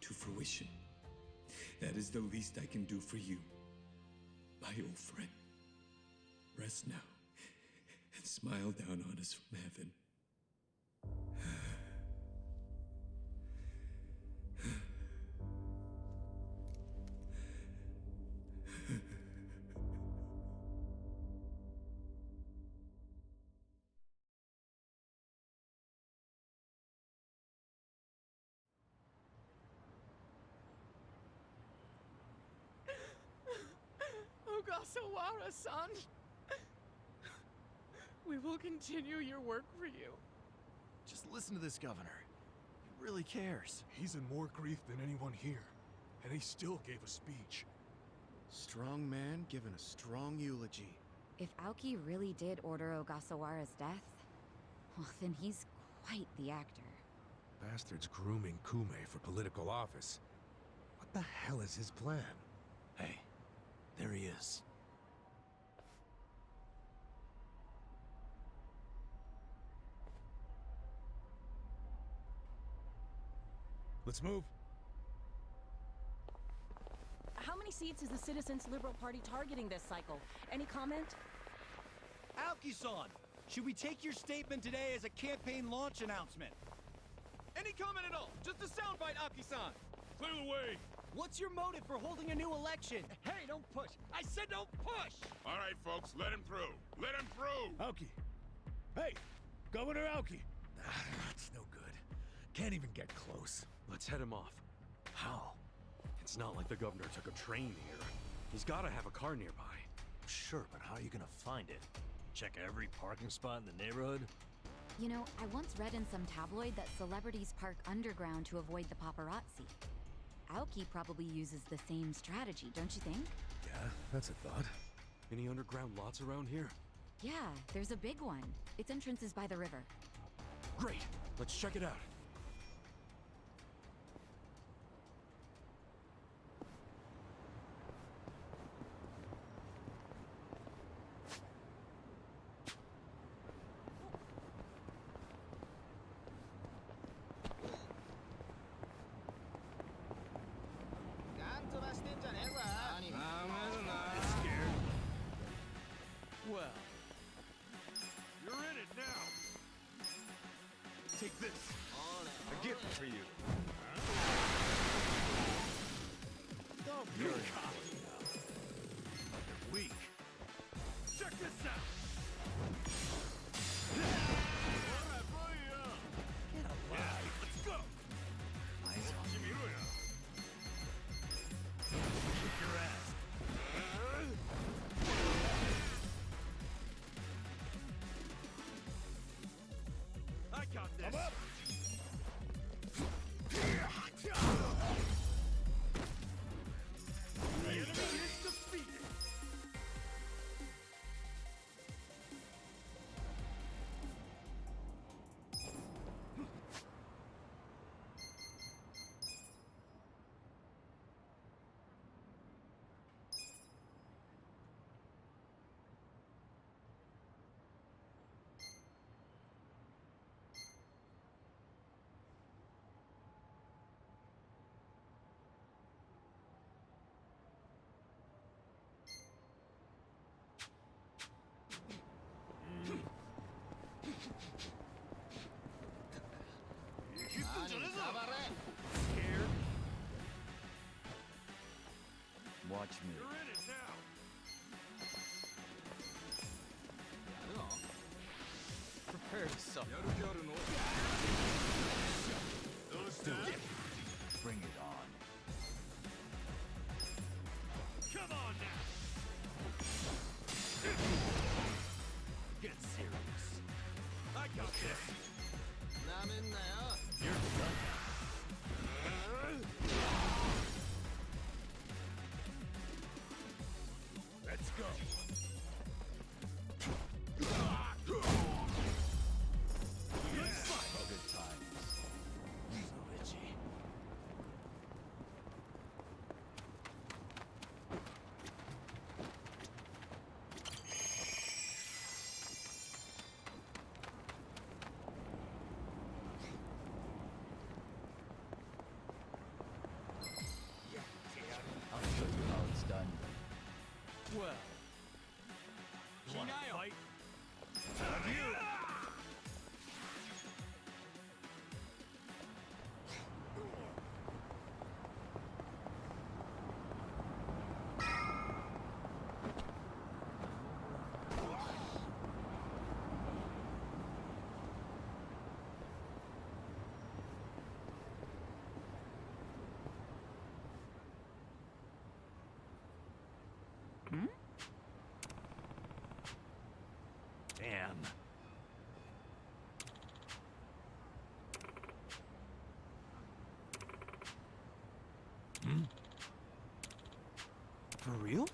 to fruition. That is the least I can do for you, my old friend. Rest now and smile down on us from heaven. Ogasawara-san! We will continue your work for you. Just listen to this governor. He really cares. He's in more grief than anyone here, and he still gave a speech. Strong man giving a strong eulogy. If Aoki really did order Ogasawara's death, well, then he's quite the actor. Bastard's grooming Kume for political office. What the hell is his plan? Hey, there he is. Let's move. How many seats is the Citizens Liberal Party targeting this cycle? Any comment? Aoki-san, should we take your statement today as a campaign launch announcement? Any comment at all? Just a soundbite, Aoki-san! Clear the way! What's your motive for holding a new election? Hey, don't push! I said don't push! All right, folks, let him through. Let him through! Aoki! Hey! Governor Aoki! That's no good. Can't even get close. Let's head him off. How? It's not like the governor took a train here. He's gotta have a car nearby. Sure, but how are you gonna find it? Check every parking spot in the neighborhood? You know, I once read in some tabloid that celebrities park underground to avoid the paparazzi. Aoki probably uses the same strategy, don't you think? Yeah, that's a thought. Any underground lots around here? Yeah, there's a big one. Its entrance is by the river. Great! Let's check it out. Well, You're in it now! Take this! You're weak. Check this out. Get alive. Let's go. Eyes on me. Kick your ass. I got this. Come up. The enemy is defeated. Scared? Watch me. You're in it now. Prepare to suffer. Bring it on. Come on now. Get serious. I got this. You're done. Let's go. Good fight. Good times. So itchy. I'll show you how it's done. Well. You wanna fight? Have you? Damn. For real?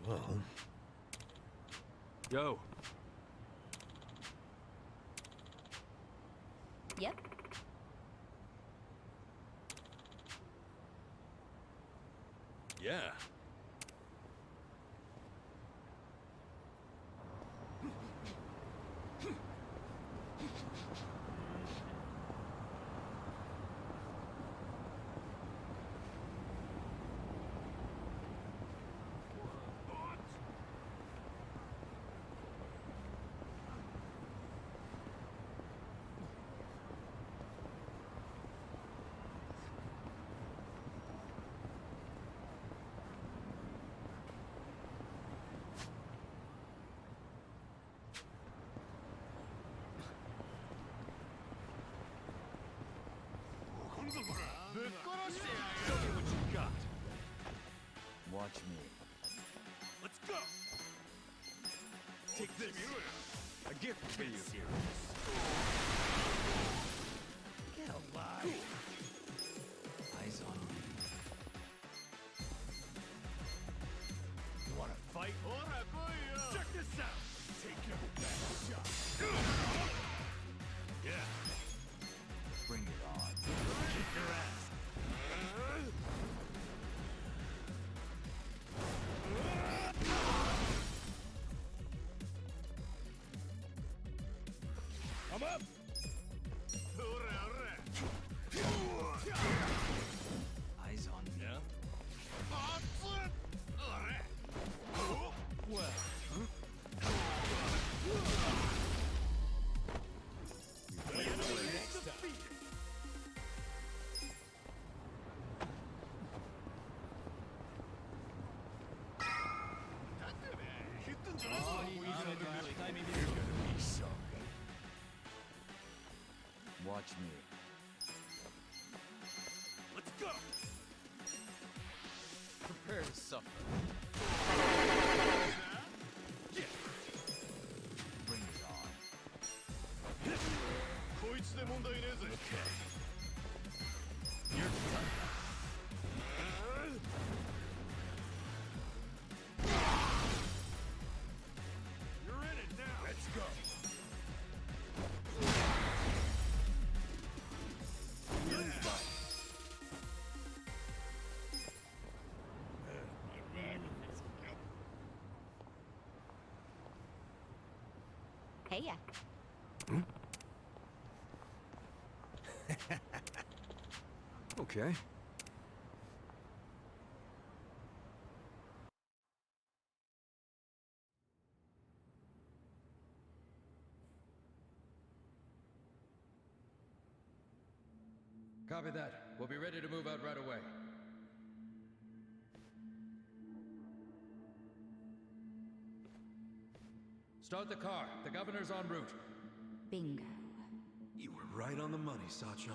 Well. Yo. Yep. Yeah. Show me what you got. Watch me. Let's go. Take this. A gift for you. Get alive. Eyes on me. You wanna fight? Check this out. Take your best shot. Yeah. Bring it on. Kick your ass. I'm up. Eyes on me. Yeah. Well. Watch me. Let's go! Prepare to suffer. Bring it on. Okay. You're done. You're in it now. Let's go. Hey ya. Okay. Copy that. We'll be ready to move out right away. Start the car. The governor's en route. Bingo. You were right on the money, Sachan.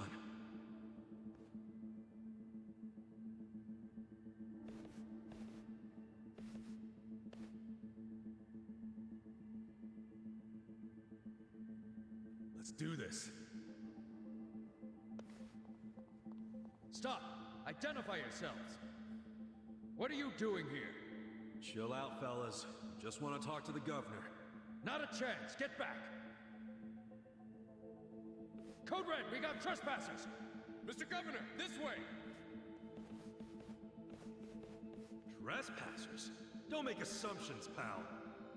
Let's do this. Stop! Identify yourselves! What are you doing here? Chill out, fellas. Just want to talk to the governor. Not a chance! Get back! Code Red, we got trespassers! Mr. Governor, this way! Trespassers? Don't make assumptions, pal.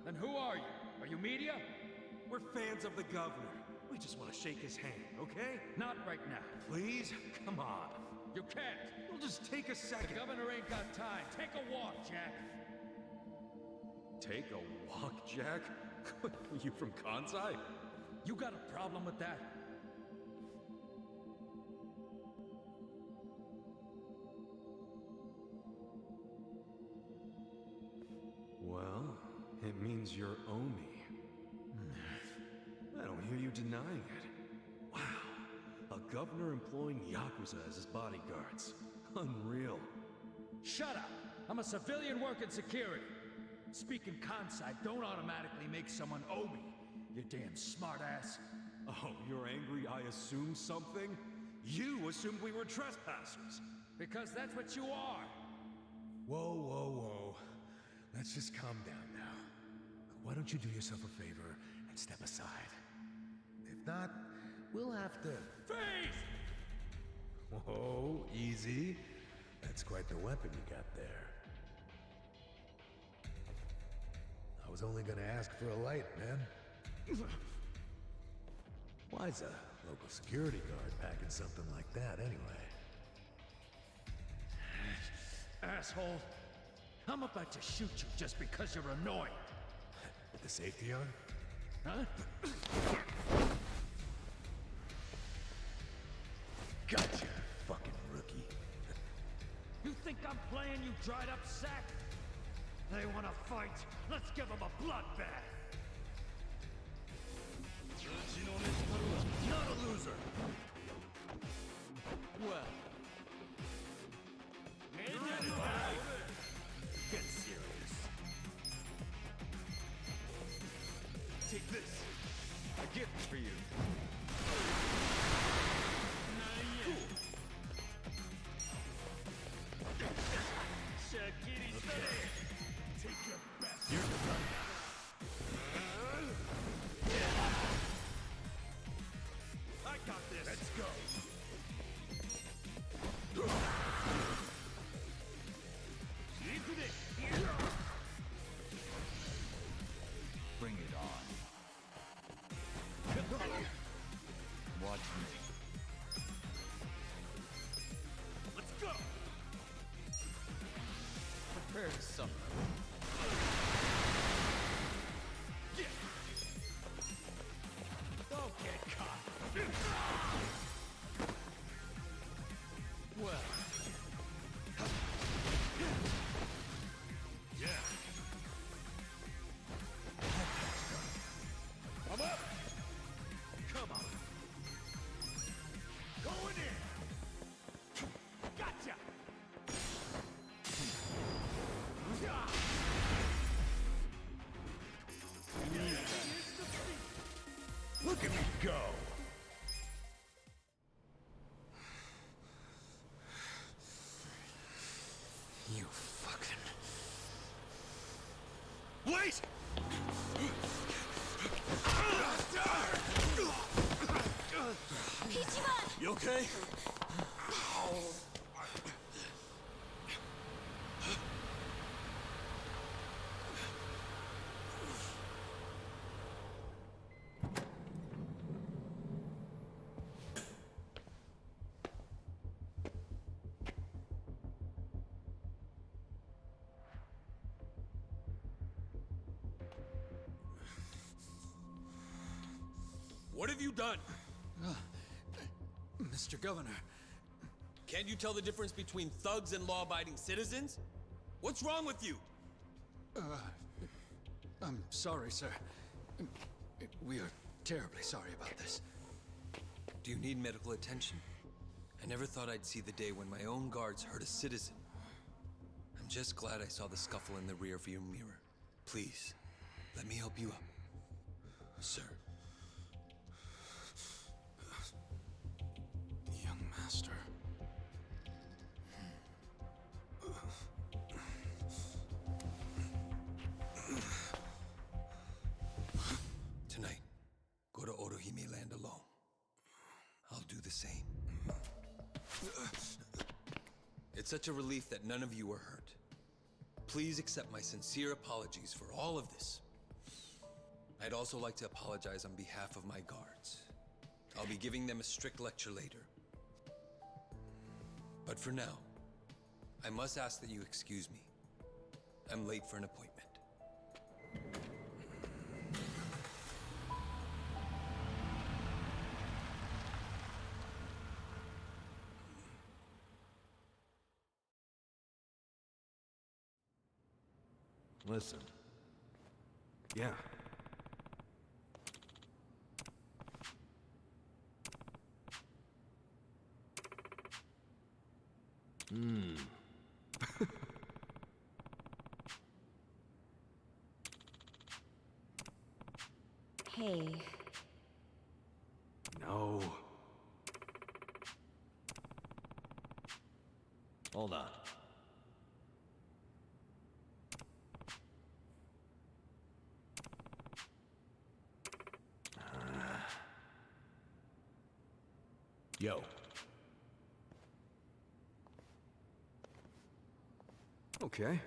Then who are you? Are you media? We're fans of the governor. We just want to shake his hand, okay? Not right now. Please? Come on. You can't! It'll just take a second. The governor ain't got time. Take a walk, Jack! Take a walk, Jack? You from Kansai? You got a problem with that? Well, it means you're Omi. I don't hear you denying it. Wow, a governor employing Yakuza as his bodyguards. Unreal. Shut up! I'm a civilian working security. Speaking Kansai don't automatically make someone Omi, you damn smartass. Oh, you're angry I assumed something? You assumed we were trespassers. Because that's what you are. Whoa, whoa, whoa. Let's just calm down now. Why don't you do yourself a favor and step aside? If not, we'll have to... Freeze! Whoa, easy. That's quite the weapon you got there. I was only gonna ask for a light, man. Why's a local security guard packing something like that, anyway? Asshole! I'm about to shoot you just because you're annoying. With the safety on? Huh? Gotcha, fucking rookie. You think I'm playing, you dried up sack? They wanna fight? Let's give them a bloodbath! Not a loser! Well, Get serious. Take this. a gift for you. Take your best. You're done. I got this. Let's go. Bring it on. Go! You fucking... Wait! You okay? What have you done? Mr. Governor, Can't you tell the difference between thugs and law-abiding citizens? What's wrong with you? I'm sorry, sir. We are terribly sorry about this. Do you need medical attention? I never thought I'd see the day when my own guards hurt a citizen. I'm just glad I saw the scuffle in the rearview mirror. Please, let me help you up, sir. Young master. Tonight, go to Orohime Land alone. I'll do the same. It's such a relief that none of you were hurt. Please accept my sincere apologies for all of this. I'd also like to apologize on behalf of my guards. I'll be giving them a strict lecture later. But for now, I must ask that you excuse me. I'm late for an appointment. Listen. Yeah. Hey. No. Hold on. Yo. Okay.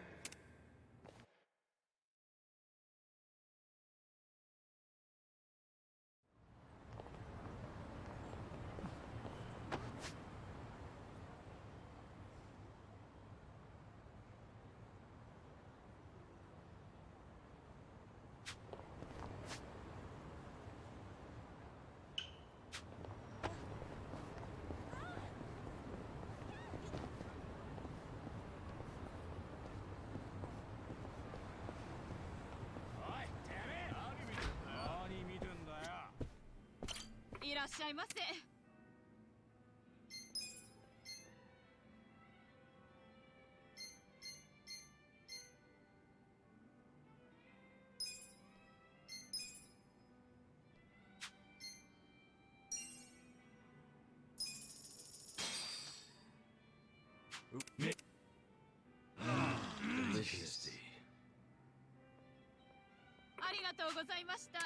いらっしゃいませ。Delicious. ありがとうございました。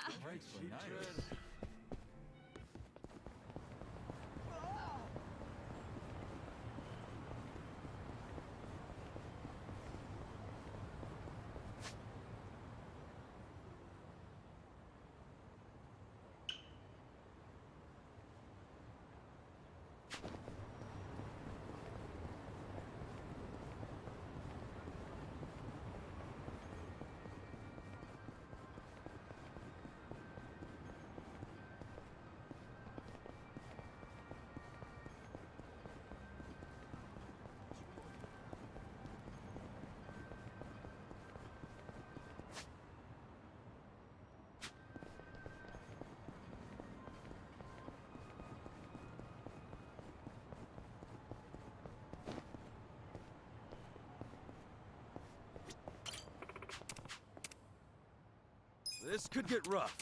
This could get rough.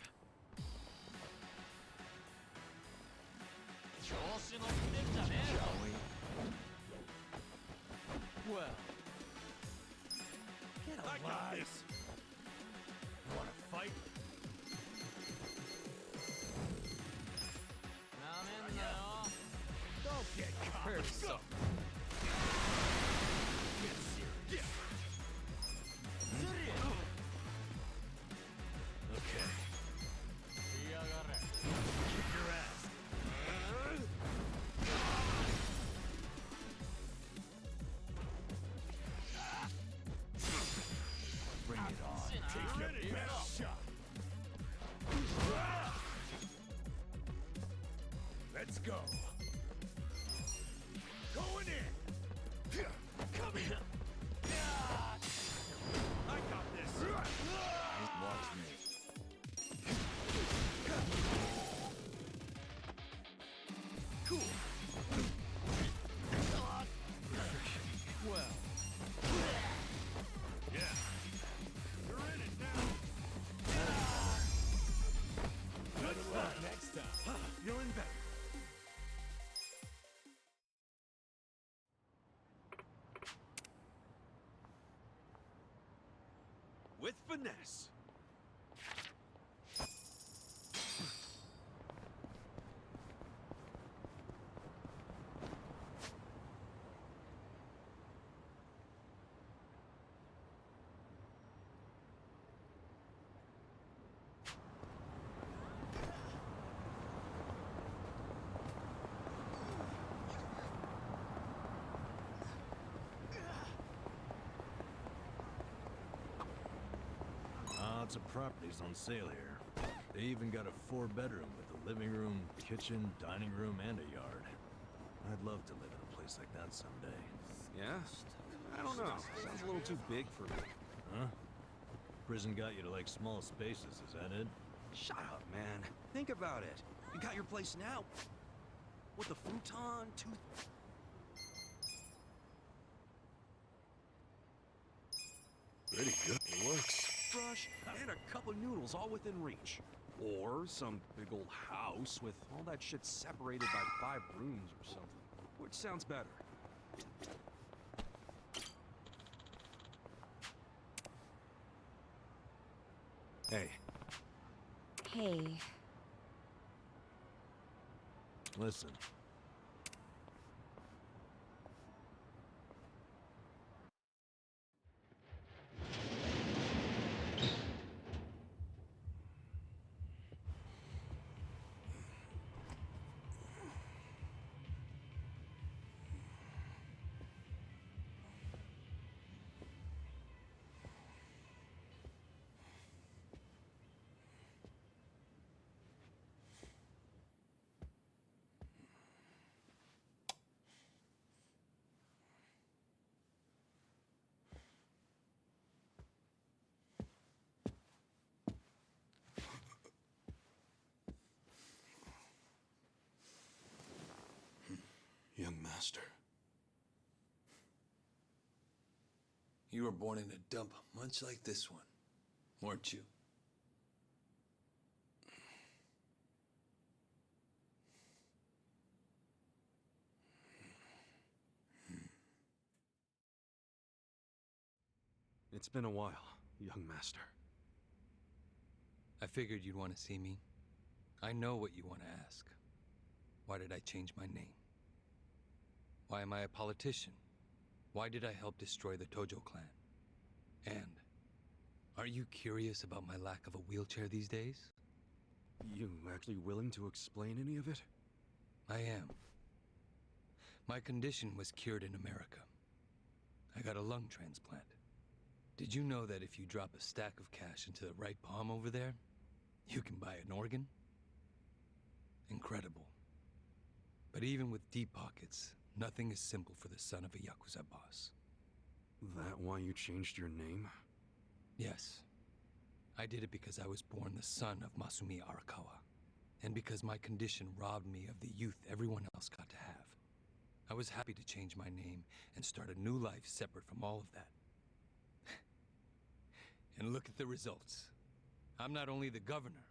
Shall we? Well, Get alive! You wanna fight? Don't get caught. Hurry Let's go. up. Get serious. Okay. Kick your ass. bring it on. Take your best shot. Let's go. Going in. Come here. I got this. Watch me. Cool. Well, yeah. You're in it now. Good luck next time. Feeling better. With finesse. Lots of properties on sale here. They even got a 4-bedroom with a living room, kitchen, dining room, and a yard. I'd love to live in a place like that someday. Yeah? I don't know. Sounds a little too big for me. Huh? Prison got you to like small spaces, is that it? Shut up, man. Think about it. You got your place now. With a futon, Pretty good. It works. toothbrush, and a cup of noodles all within reach. Or some big old house with all that shit separated by 5 rooms or something. Which sounds better? Hey. Hey. Listen. Young master. You were born in a dump much like this one, weren't you? It's been a while, young master. I figured you'd want to see me. I know what you want to ask. Why did I change my name? Why am I a politician? Why did I help destroy the Tojo clan? And are you curious about my lack of a wheelchair these days? You actually willing to explain any of it? I am. My condition was cured in America. I got a lung transplant. Did you know that if you drop a stack of cash into the right palm over there, you can buy an organ? Incredible. But even with deep pockets, nothing is simple for the son of a Yakuza boss. That why you changed your name? Yes. I did it because I was born the son of Masumi Arakawa, and because my condition robbed me of the youth everyone else got to have. I was happy to change my name and start a new life separate from all of that. And look at the results. I'm not only the governor,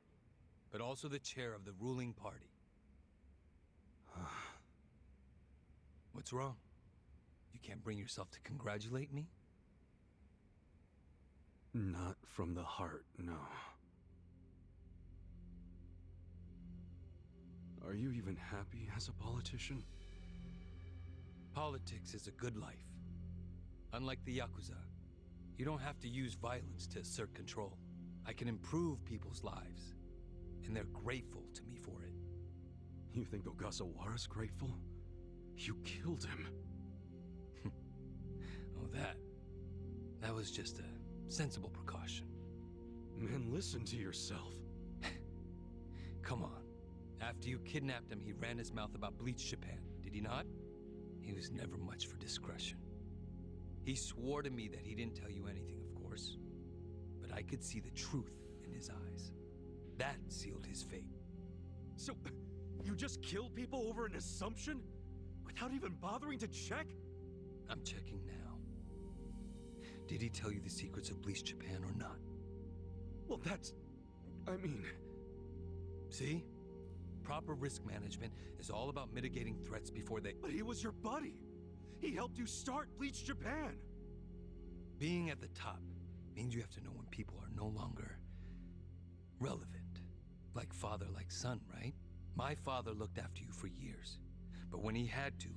but also the chair of the ruling party. What's wrong? You can't bring yourself to congratulate me? Not from the heart, no. Are you even happy as a politician? Politics is a good life. Unlike the Yakuza, you don't have to use violence to assert control. I can improve people's lives, and they're grateful to me for it. You think Ogasawara's grateful? You killed him. Oh, that was just a sensible precaution. Man, listen to yourself. Come on. After you kidnapped him, he ran his mouth about Bleach Japan, did he not? He was never much for discretion. He swore to me that he didn't tell you anything, of course. But I could see the truth in his eyes. That sealed his fate. So, you just kill people over an assumption? Without even bothering to check? I'm checking now. Did he tell you the secrets of Bleach Japan or not? Well, I mean... See? Proper risk management is all about mitigating threats before they... But he was your buddy! He helped you start Bleach Japan! Being at the top means you have to know when people are no longer relevant. Like father, like son, right? My father looked after you for years. But when he had to,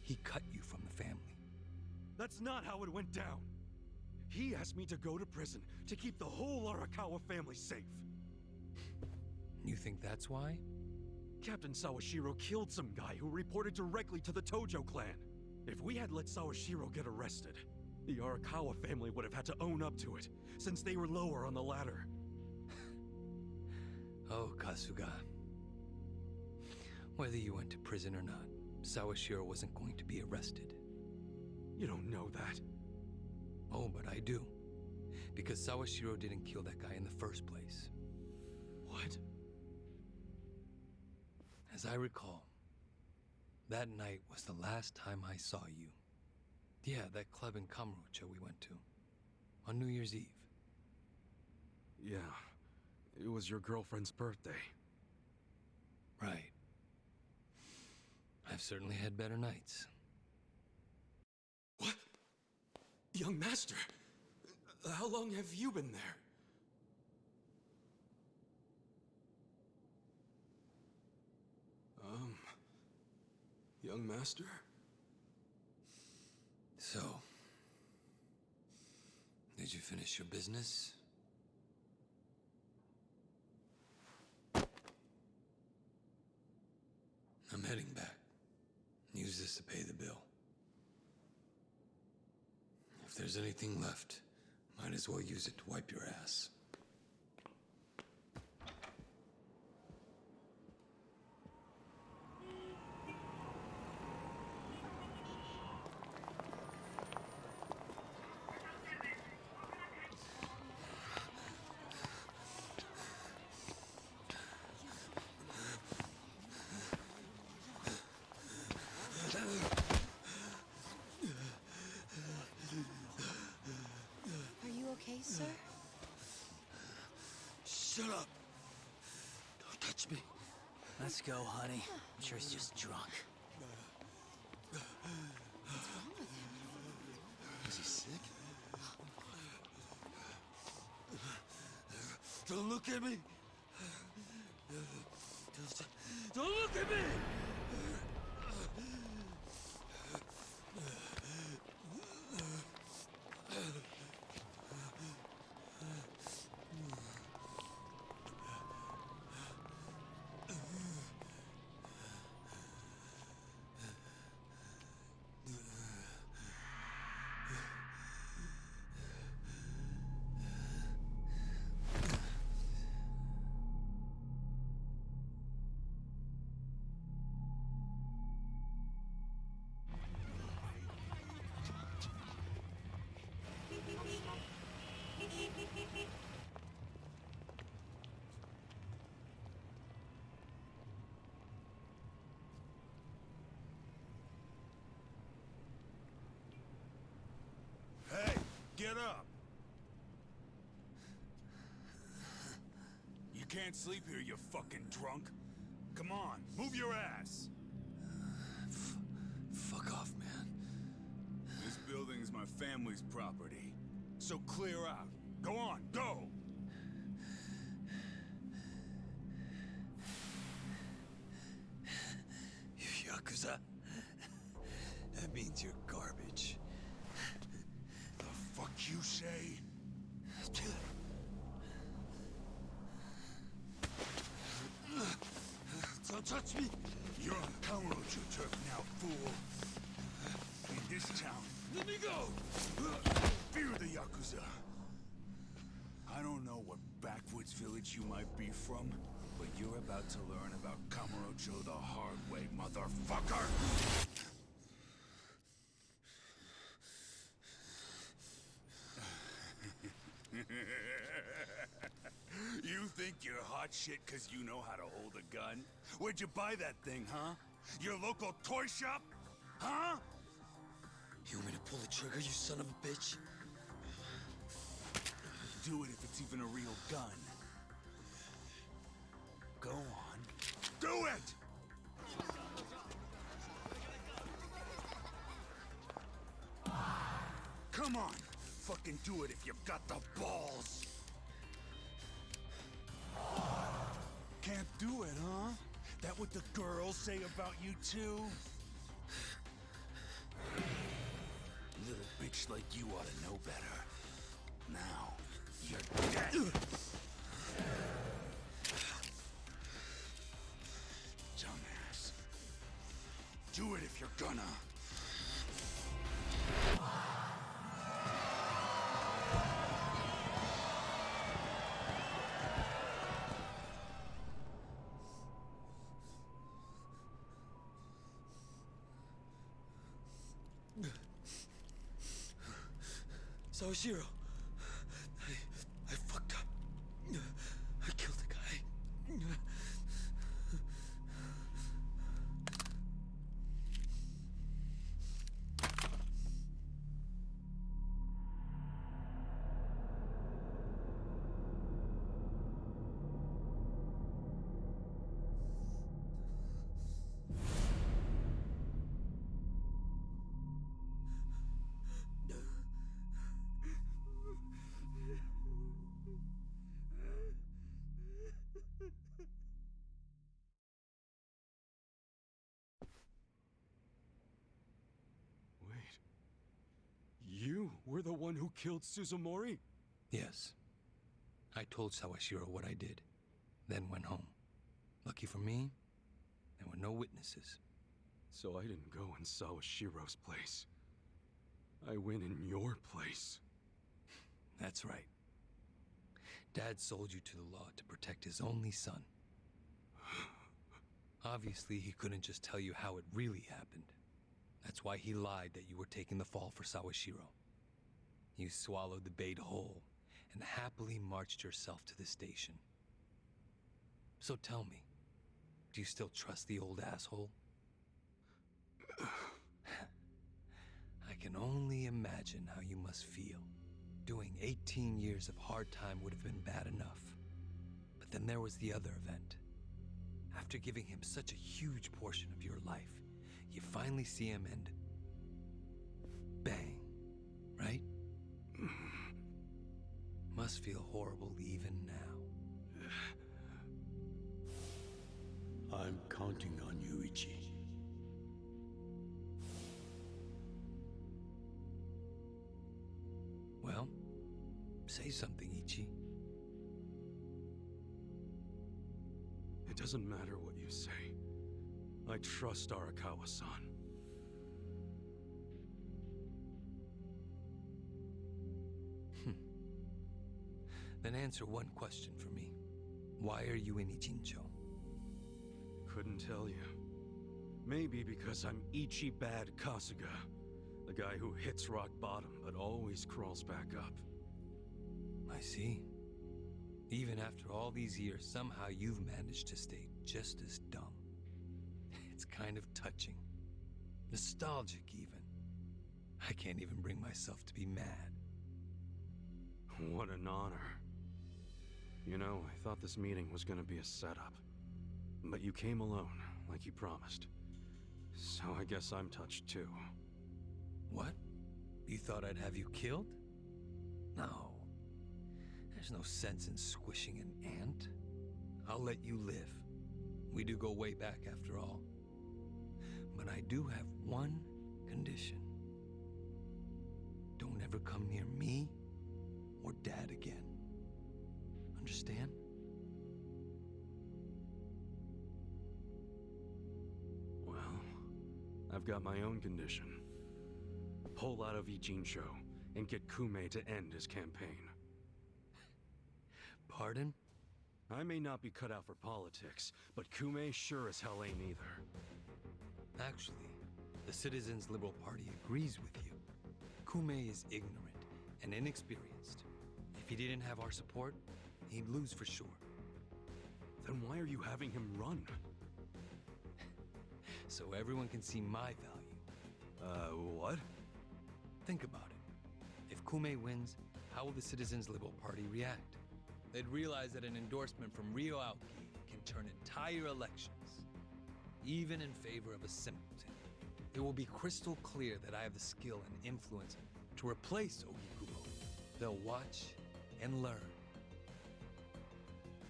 he cut you from the family. That's not how it went down. He asked me to go to prison to keep the whole Arakawa family safe. You think that's why? Captain Sawashiro killed some guy who reported directly to the Tojo clan. If we had let Sawashiro get arrested, the Arakawa family would have had to own up to it, since they were lower on the ladder. Oh, Kasuga. Whether you went to prison or not, Sawashiro wasn't going to be arrested. You don't know that. Oh, but I do. Because Sawashiro didn't kill that guy in the first place. What? As I recall, that night was the last time I saw you. Yeah, that club in Kamurocho we went to. On New Year's Eve. Yeah. It was your girlfriend's birthday. Right. I've certainly had better nights. What? Young master, how long have you been there? Young master? So, did you finish your business? I'm heading back. Use this to pay the bill. If there's anything left, might as well use it to wipe your ass. Are you okay, sir? Shut up! Don't touch me. Let's go, honey. I'm sure he's just drunk. What's wrong with him? Is he sick? Don't look at me! Don't look at me! Hey, get up! You can't sleep here, you fucking drunk. Come on, move your ass! Fuck off, man. family's property. So clear out. Go on, go! Yakuza? That means you're garbage. The fuck you say? Don't touch me! You're on Kamurocho turf now, fool. In this town, Let me go! fear the Yakuza. I don't know what backwoods village you might be from, but you're about to learn about Kamurocho the hard way, motherfucker! You think you're hot shit because you know how to hold a gun? Where'd you buy that thing, huh? Your local toy shop? Huh? You want me to pull the trigger, you son of a bitch? Do it if it's even a real gun. Go on. Do it! Come on! Fucking do it if you've got the balls! Can't do it, huh? That what the girls say about you too? Little bitch like you ought to know better. Now, you're dead! Dumbass. Do it if you're gonna. Sawashiro, I fucked up. I killed the guy. You were the one who killed Suzumori? Yes. I told Sawashiro what I did, then went home. Lucky for me, there were no witnesses. So I didn't go in Sawashiro's place. I went in your place. That's right. Dad sold you to the law to protect his only son. Obviously, he couldn't just tell you how it really happened. That's why he lied that you were taking the fall for Sawashiro. You swallowed the bait whole and happily marched yourself to the station. So tell me, do you still trust the old asshole? I can only imagine how you must feel. Doing 18 years of hard time would have been bad enough. But then there was the other event. After giving him such a huge portion of your life, you finally see him and... bang, right? Must feel horrible even now. I'm counting on you, Ichi. Well, say something, Ichi. It doesn't matter what you say. I trust Arakawa-san. Then answer one question for me. Why are you in Ichincho? Couldn't tell you. Maybe because I'm Ichi Bad Kasuga. The guy who hits rock bottom but always crawls back up. I see. Even after all these years, somehow you've managed to stay just as dumb. It's kind of touching. Nostalgic, even. I can't even bring myself to be mad. What an honor. You know, I thought this meeting was gonna be a setup. But you came alone, like you promised. So I guess I'm touched too. What? You thought I'd have you killed? No. There's no sense in squishing an ant. I'll let you live. We do go way back after all. But I do have one condition. Don't ever come near me or Dad again. Understand? Well, I've got my own condition. Pull out of Ijincho and get Kume to end his campaign. Pardon? I may not be cut out for politics, but Kume sure as hell ain't either. Actually, the Citizens Liberal Party agrees with you. Kume is ignorant and inexperienced. If he didn't have our support, he'd lose for sure. Then why are you having him run? So everyone can see my value. What? Think about it. If Kume wins, how will the Citizens Liberal Party react? They'd realize that an endorsement from Rio Aoki can turn entire elections, even in favor of a simpleton. It will be crystal clear that I have the skill and influence to replace Ogikubo. They'll watch and learn.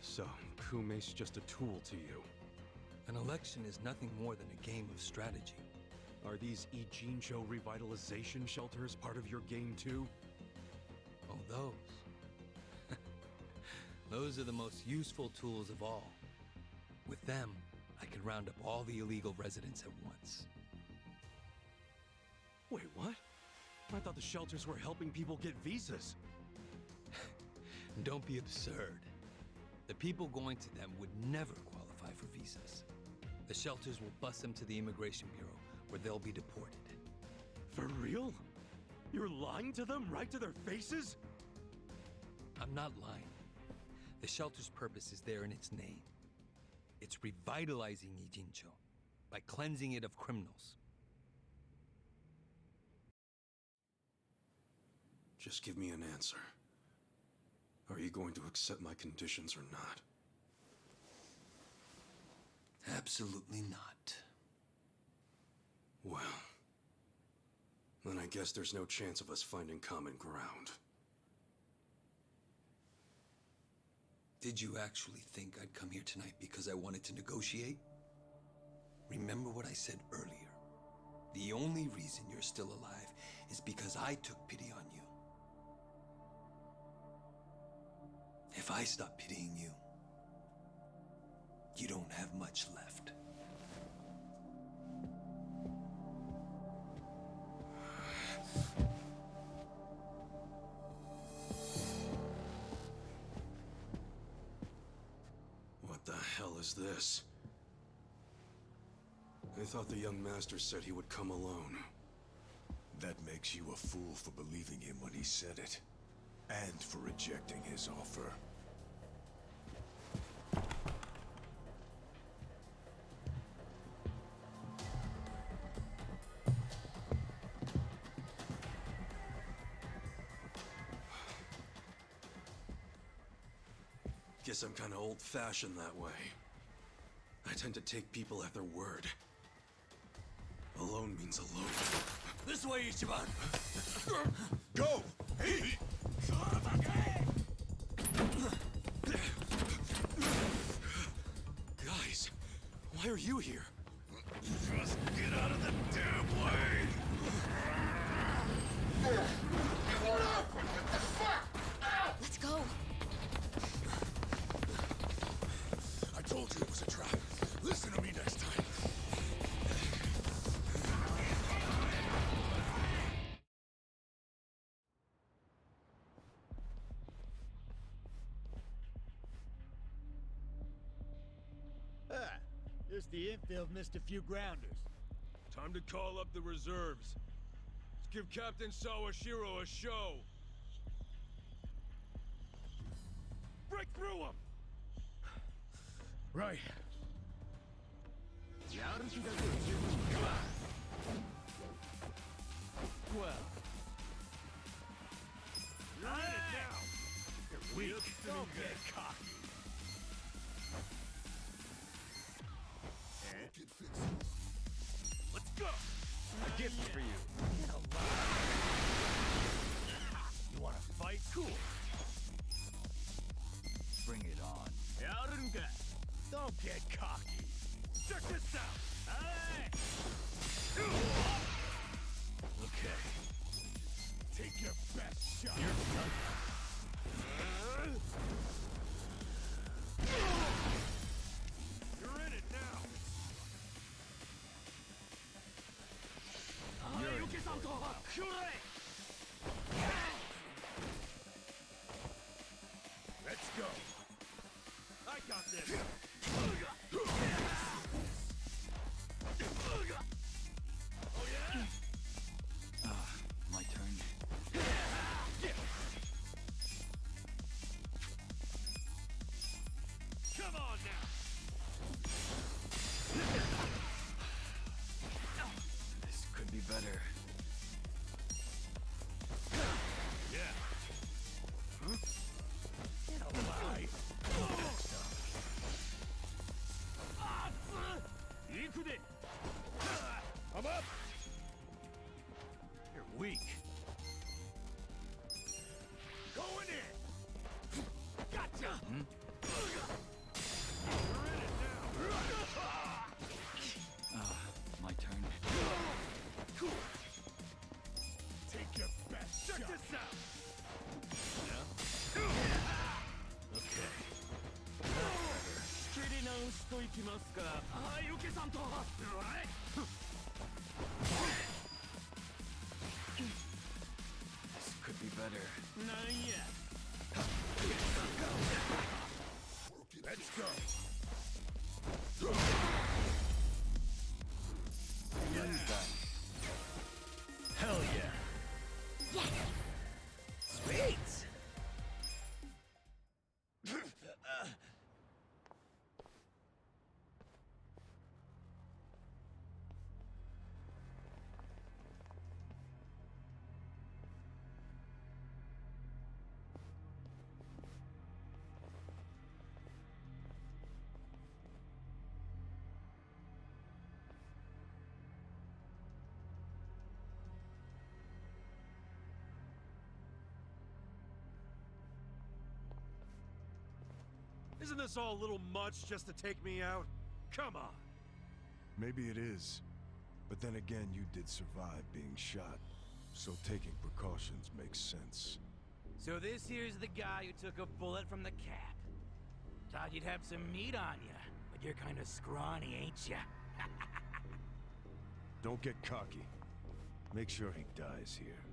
So, Kume's just a tool to you. An election is nothing more than a game of strategy. Are these Ijincho revitalization shelters part of your game too? Oh, those. Those are the most useful tools of all. With them, I can round up all the illegal residents at once. Wait, what? I thought the shelters were helping people get visas. Don't be absurd. The people going to them would never qualify for visas. The shelters will bus them to the Immigration Bureau, where they'll be deported. For real? You're lying to them right to their faces? I'm not lying. The shelter's purpose is there in its name. It's revitalizing Ijincho by cleansing it of criminals. Just give me an answer. Are you going to accept my conditions or not? Absolutely not. Well, then I guess there's no chance of us finding common ground. Did you actually think I'd come here tonight because I wanted to negotiate? Remember what I said earlier. The only reason you're still alive is because I took pity on you. If I stop pitying you, you don't have much left. What the hell is this? I thought the young master said he would come alone. That makes you a fool for believing him when he said it. And for rejecting his offer. Guess I'm kind of old-fashioned that way. I tend to take people at their word. Alone means alone. This way, Ichiban! Go! Hey! Guys, why are you here? Just get out of the damn way! Let's go. I told you it was a trap. Listen to me next time. Just the infield missed a few grounders. Time to call up the reserves. Let's give Captain Sawashiro a show. Break through them! Right. Well. Line it down! You're weak. Don't get cocky. Let's go! A gift for you. Get alive. Don't get cocky. Check this out. Okay. Take your best shot. You're done. You're in it now. Let's go. I got this. Oh yeah? My turn. Come on now. This could be better. Yeah. Huh? Get alive. I'm up. You're weak. Going in. Gotcha. You're in it now. My turn. Take your best shot. Check this out. Yeah? Okay. This could be better. Let's go. Hell yeah. Sweet! Isn't this all a little much just to take me out? Come on. Maybe it is. But then again, you did survive being shot. So taking precautions makes sense. So this here's the guy who took a bullet from the cap. Thought you'd have some meat on you, but you're kind of scrawny, ain't ya? Don't get cocky. Make sure he dies here.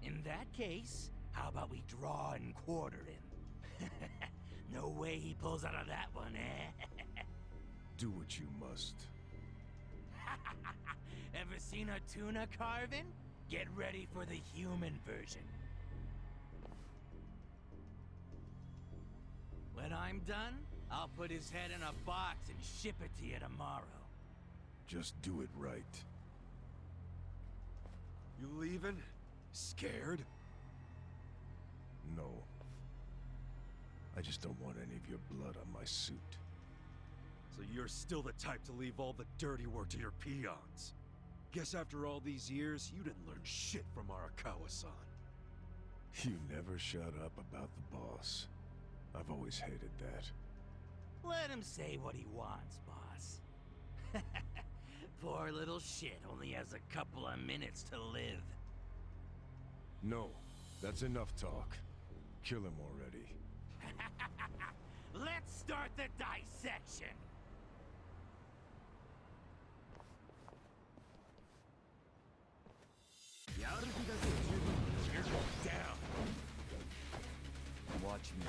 In that case, how about we draw and quarter him? No way he pulls out of that one, eh? Do what you must. Ever seen a tuna carving? Get ready for the human version. When I'm done, I'll put his head in a box and ship it to you tomorrow. Just do it right. You leaving? Scared? No. I just don't want any of your blood on my suit. So you're still the type to leave all the dirty work to your peons. Guess after all these years, you didn't learn shit from Arakawa-san. You never shut up about the boss. I've always hated that. Let him say what he wants, boss. Poor little shit only has a couple of minutes to live. No, that's enough talk. Kill him already. Let's start the dissection! You're going down. Watch me.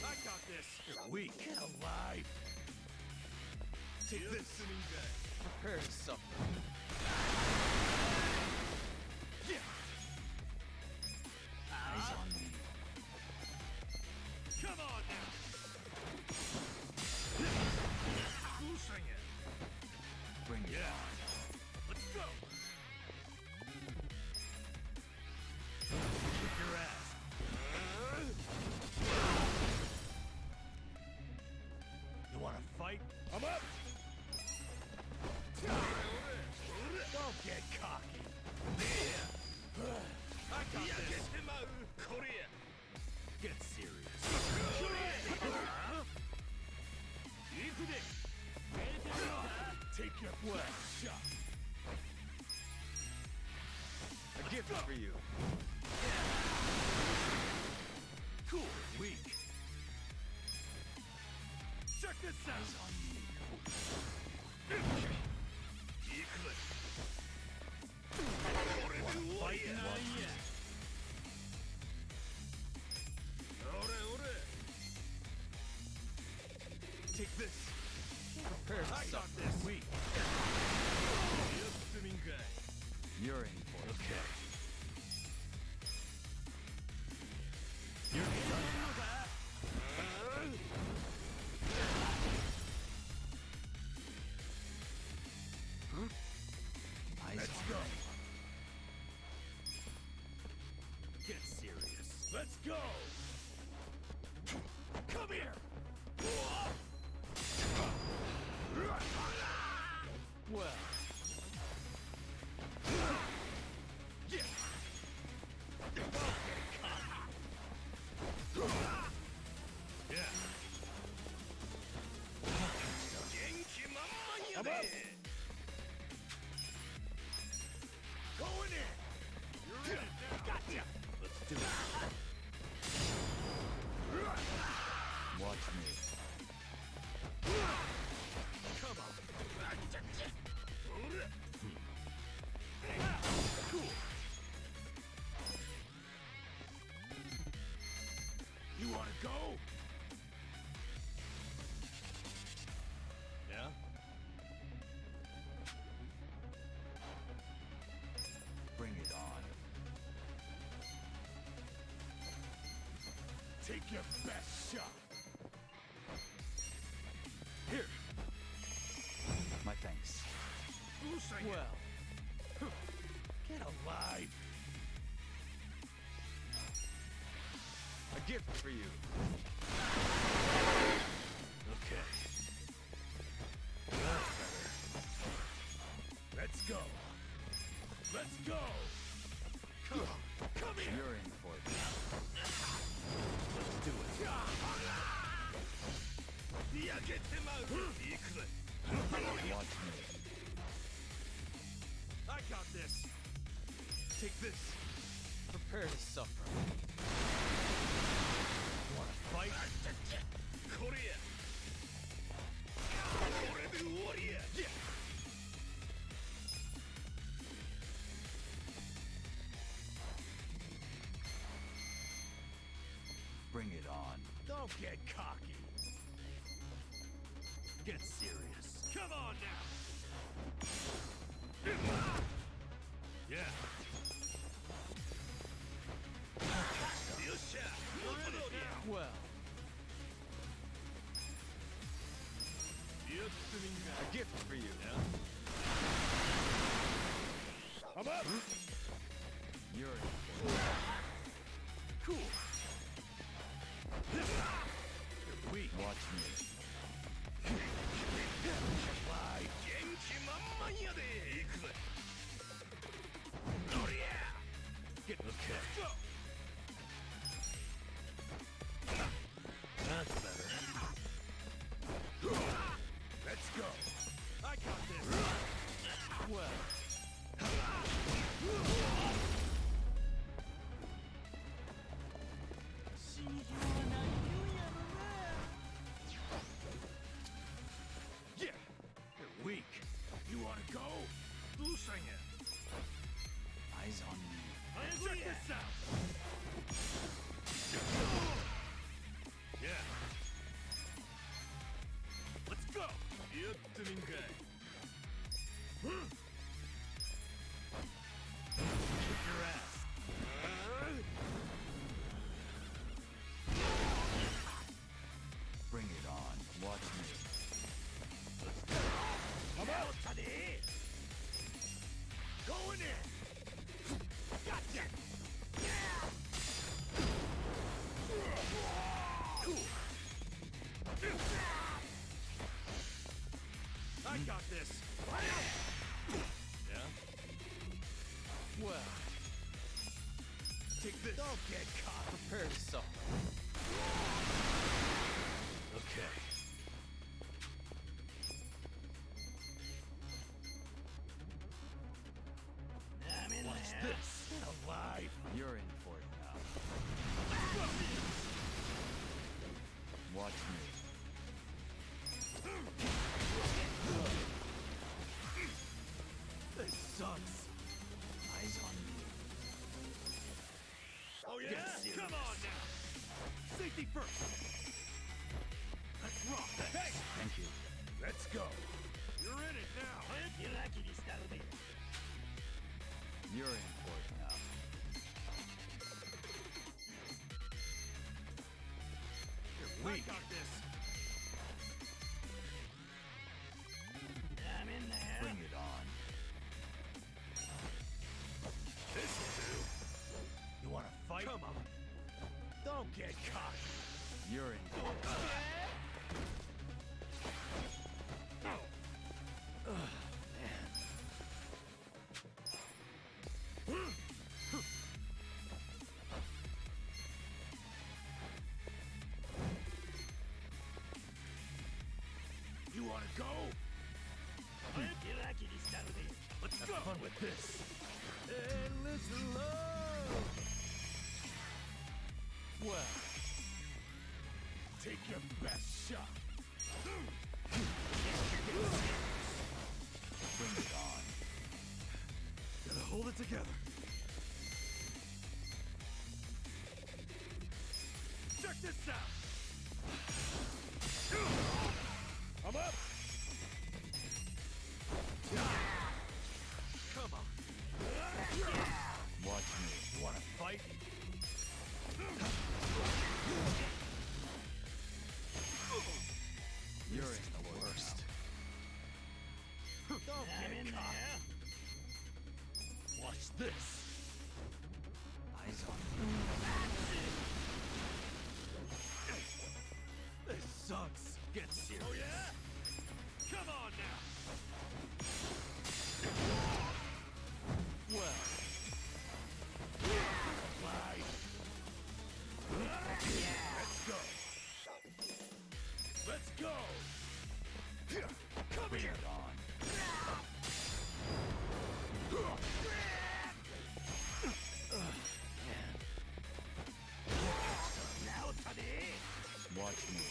I got this. You're weak. Get alive. Take this. Prepare yourself. Eyes on me. Come on now. Loosing it. Bring it on. Let's go. Kick your ass. You wanna fight? I'm up. Don't for you. Cool. Weak. Check this out. Fighting on ya. Take this. Prepare to suck this. Weak. You're in for it. Okay. You're done with that. Eyes Let's on go. me. Get serious. Let's go. Come here. Well. Yeah. Yeah. Going in. You're in it now. Gotcha. Let's do it. Watch me. Come on. Cool. You wanna go? Yeah? Bring it on. Take your best shot. Here. My thanks. Well. Get alive. A gift for you. Okay. That's better. Let's go. Let's go. Come on. Come here. You're in for it. Let's do it. Watch me. I got this. Take this. Prepare to suffer. Wanna fight? Yeah. Bring it on. Don't get cocky. Get serious. Come on now. Yeah. Well. A gift for you. Yeah. I'm up. You're in for it. Cool. You're weak. Watch me. Get okay. Go. That's better. Let's go. I got this. Well. Yeah. You're weak. You wanna go? Eyes on me. Check this out. Yeah. Let's go. Kick your ass. Bring it on. Watch me. Come out. Going in. Gotcha. Cool. I got this. Yeah? Well. Take this. Don't get caught. Prepare to suffer. Okay. Watch this. Get Watch me. This sucks. Eyes on me. Oh yeah? Come on now! Safety first! Let's rock! Hey! Thank you. Let's go. You're in it now! You're in for it now. You're weak. I got this! I'm in there. Bring it on. This'll do! You wanna fight? Come on! Don't get caught! You're in for it. You wanna go? Let's go! Have fun with this! Endless love! Well, take your best shot! Bring it on. Gotta hold it together. Check this out! I'm up! Come on! Watch me. You wanna fight? You're in the worst. Don't get caught! Watch this! Eyes on me. This sucks! Get serious! Oh yeah? Come on now! Well... Fly! Let's go! Let's go! Come Bring here! it on. Watch me.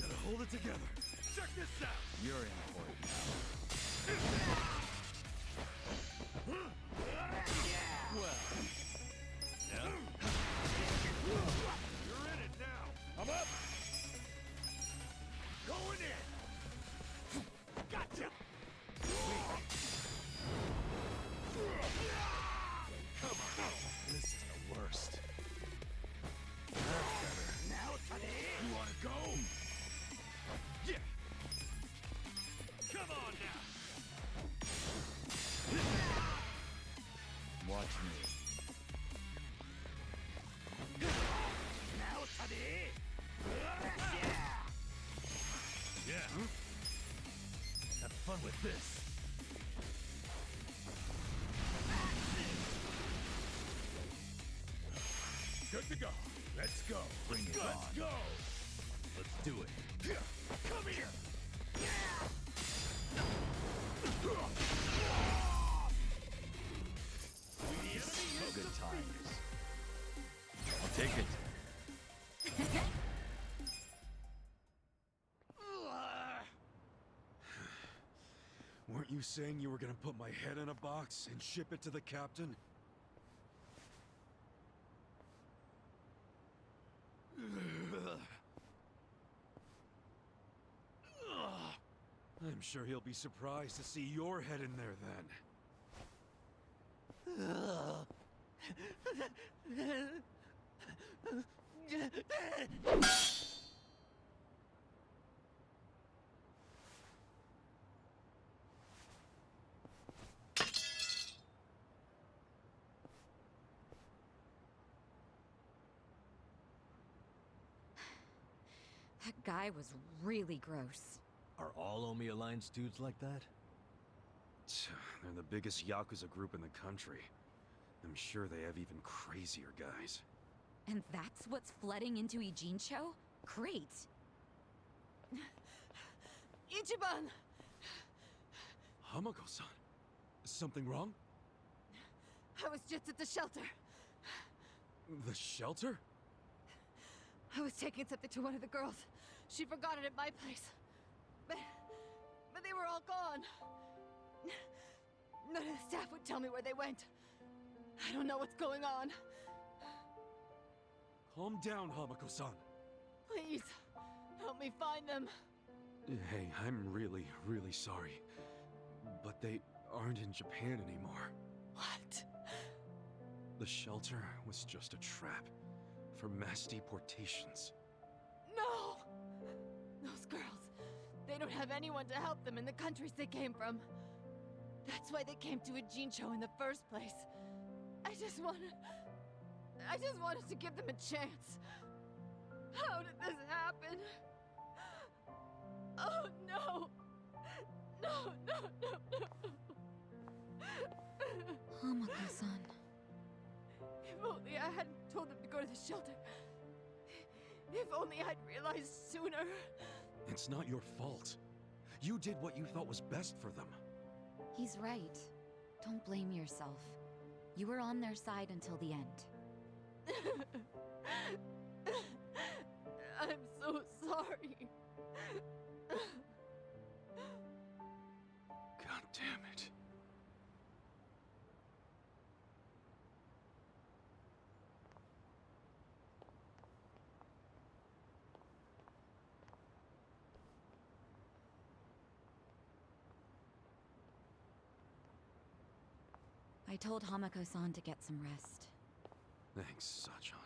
Gotta hold it together. Check this out. You're in for it now. Well. Yeah? You're in it now. I'm up. Going in. Gotcha. Come on. This is the worst. That's better. You wanna go? Yeah. Come on now. Watch me. Yeah. Have fun with this. Good to go. Let's go. Bring it Let's on. go. Let's do it. Come here. Good times. I'll take it. Weren't you saying you were gonna put my head in a box and ship it to the captain? I'm sure he'll be surprised to see your head in there then. That guy was really gross. Are all Omi Alliance dudes like that? They're the biggest Yakuza group in the country. I'm sure they have even crazier guys. And that's what's flooding into Ijincho? Great. Ichiban! Hamako-san, something wrong? was just at the shelter. The shelter? I was taking something to one of the girls. She forgot it at my place. But they were all gone. None of the staff would tell me where they went. I don't know what's going on. Calm down, Hamako-san. Please, help me find them. Hey, I'm really, really sorry. But they aren't in Japan anymore. What? The shelter was just a trap for mass deportations. No! Those girls, they don't have anyone to help them in the countries they came from. That's why they came to Ijincho in the first place. I just wanted to give them a chance. How did this happen? Oh no! No, no, no, no! Hamako-san. If only I hadn't told them to go to the shelter. If only I'd realized sooner. It's not your fault. You did what you thought was best for them. He's right. Don't blame yourself. You were on their side until the end. I'm so sorry. God damn it. I told Hamako-san to get some rest. Thanks, Sachan.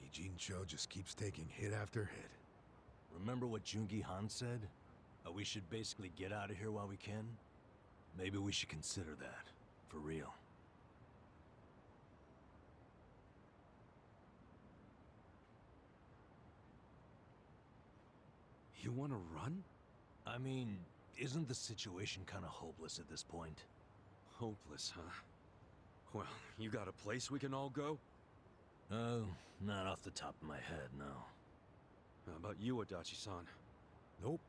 Ijincho just keeps taking hit after hit. Remember what Jungi Han said? How we should basically get out of here while we can? Maybe we should consider that. For real. You want to run? I mean, isn't the situation kind of hopeless at this point? Hopeless, huh? Well, you got a place we can all go? Oh, not off the top of my head, no. How about you, Adachi-san? Nope.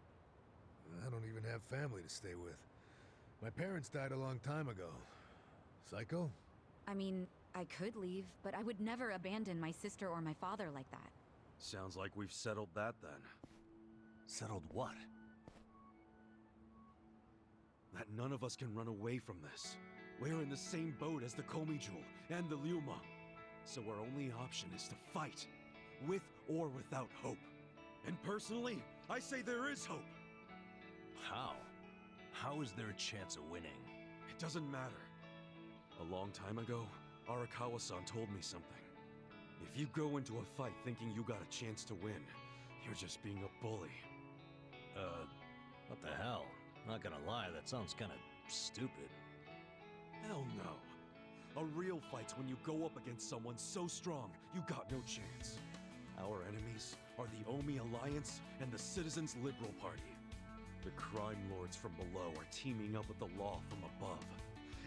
I don't even have family to stay with. My parents died a long time ago. Psycho? I mean, I could leave, but I would never abandon my sister or my father like that. Sounds like we've settled that then. Settled what? That none of us can run away from this. We're in the same boat as the Komijul and the Ryuma. So our only option is to fight, with or without hope. And personally, I say there is hope. How? How is there a chance of winning? It doesn't matter. A long time ago, Arakawa-san told me something. If you go into a fight thinking you got a chance to win, you're just being a bully. What the hell? Not gonna lie, that sounds kinda stupid. Hell no. A real fight's when you go up against someone so strong, you got no chance. Our enemies are the Omi Alliance and the Citizens Liberal Party. The crime lords from below are teaming up with the law from above.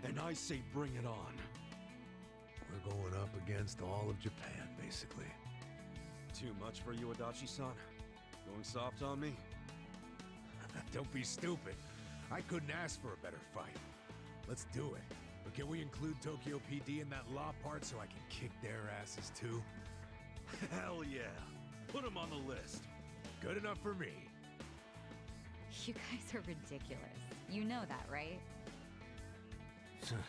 And I say bring it on. We're going up against all of Japan, basically. Too much for you, Adachi-san? Going soft on me? Don't be stupid. I couldn't ask for a better fight. Let's do it. But can we include Tokyo PD in that law part so I can kick their asses too? Hell yeah. Put them on the list. Good enough for me. You guys are ridiculous. You know that, right?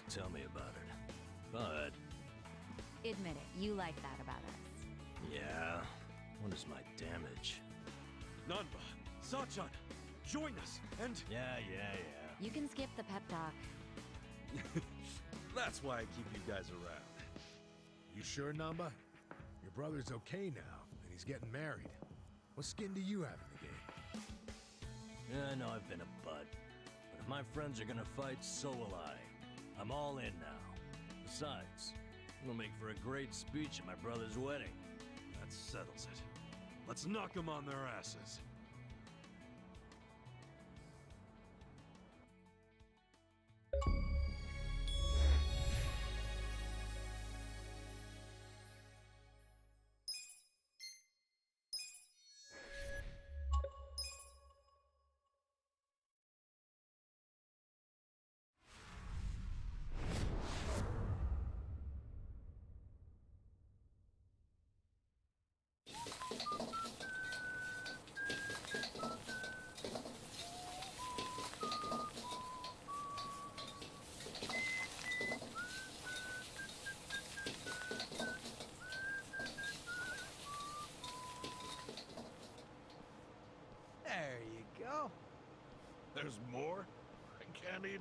Tell me about it. But... Admit it, you like that about us. yeah, what is my damage? Nanba, Sachan, join us, and... Yeah. You can skip the pep talk. That's why I keep you guys around. You sure, Namba? Your brother's okay now, and he's getting married. What skin do you have in the game? Yeah, I know I've been a butt. But if my friends are gonna fight, so will I. I'm all in now. Besides, it'll make for a great speech at my brother's wedding. That settles it. Let's knock them on their asses.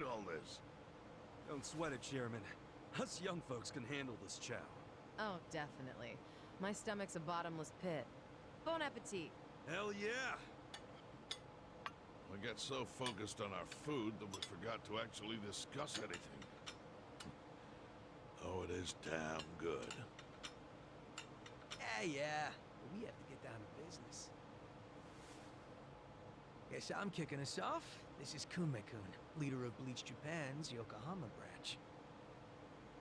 behind all this? Don't sweat it, Chairman. Us young folks can handle this chow. Oh, definitely. My stomach's a bottomless pit. Bon appetit! Hell yeah! We got so focused on our food that we forgot to actually discuss anything. Oh, it is damn good. Yeah. But we have to get down to business. Guess I'm kicking us off. This is Kume-kun, leader of Bleach Japan's Yokohama branch.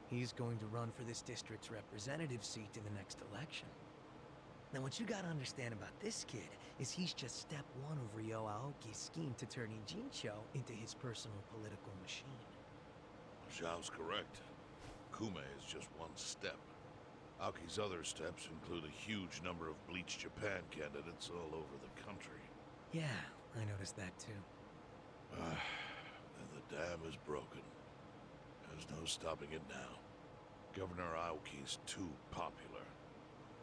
He's going to run for this district's representative seat in the next election. Now, what you gotta understand about this kid is he's just step one of Ryo Aoki's scheme to turn Ijincho into his personal political machine. Zhao's correct. Kume is just one step. Aoki's other steps include a huge number of Bleach Japan candidates all over the country. Yeah, I noticed that too. And the dam is broken. There's no stopping it now. Governor Aoki's too popular.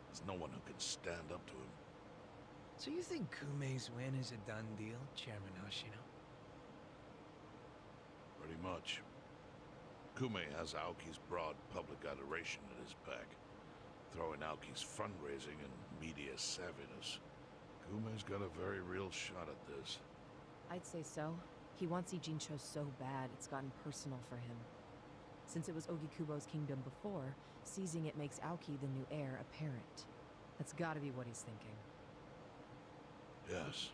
There's no one who can stand up to him. So you think Kume's win is a done deal, Chairman Hoshino? Pretty much. Kume has Aoki's broad public adoration at his back, throwing Aoki's fundraising and media savviness. Kume's got a very real shot at this. I'd say so. He wants Ijincho so bad, it's gotten personal for him. Since it was Ogikubo's kingdom before, seizing it makes Aoki the new heir apparent. That's gotta be what he's thinking. Yes.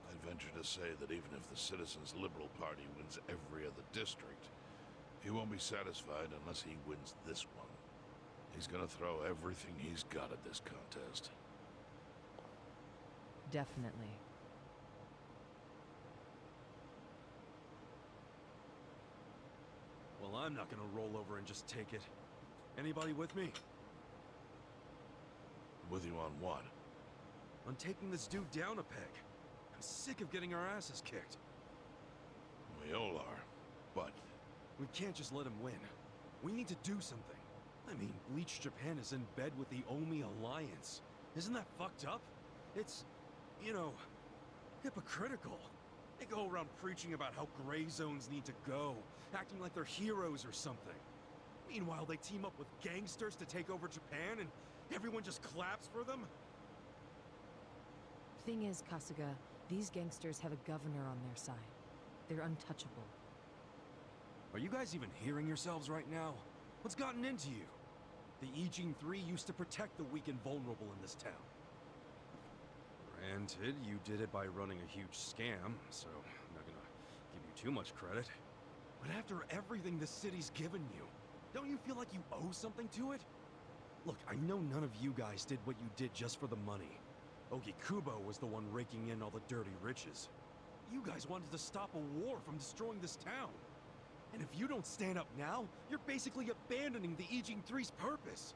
I'd venture to say that even if the Citizens' Liberal Party wins every other district, he won't be satisfied unless he wins this one. He's gonna throw everything he's got at this contest. Definitely. Well, I'm not gonna roll over and just take it. Anybody with me? With you on what? On taking this dude down a peg. I'm sick of getting our asses kicked. We all are, but... We can't just let him win. We need to do something. I mean, Bleach Japan is in bed with the Omi Alliance. Isn't that fucked up? It's, you know, hypocritical. They go around preaching about how gray zones need to go, acting like they're heroes or something. Meanwhile, they team up with gangsters to take over Japan, and everyone just claps for them? Thing is, Kasuga, these gangsters have a governor on their side. They're untouchable. Are you guys even hearing yourselves right now? What's gotten into you? The Ijin 3 used to protect the weak and vulnerable in this town. Granted, you did it by running a huge scam, so I'm not gonna give you too much credit. But after everything the city's given you, don't you feel like you owe something to it? Look, I know none of you guys did what you did just for the money. Ogikubo was the one raking in all the dirty riches. You guys wanted to stop a war from destroying this town. And if you don't stand up now, you're basically abandoning the Ijin 3's purpose.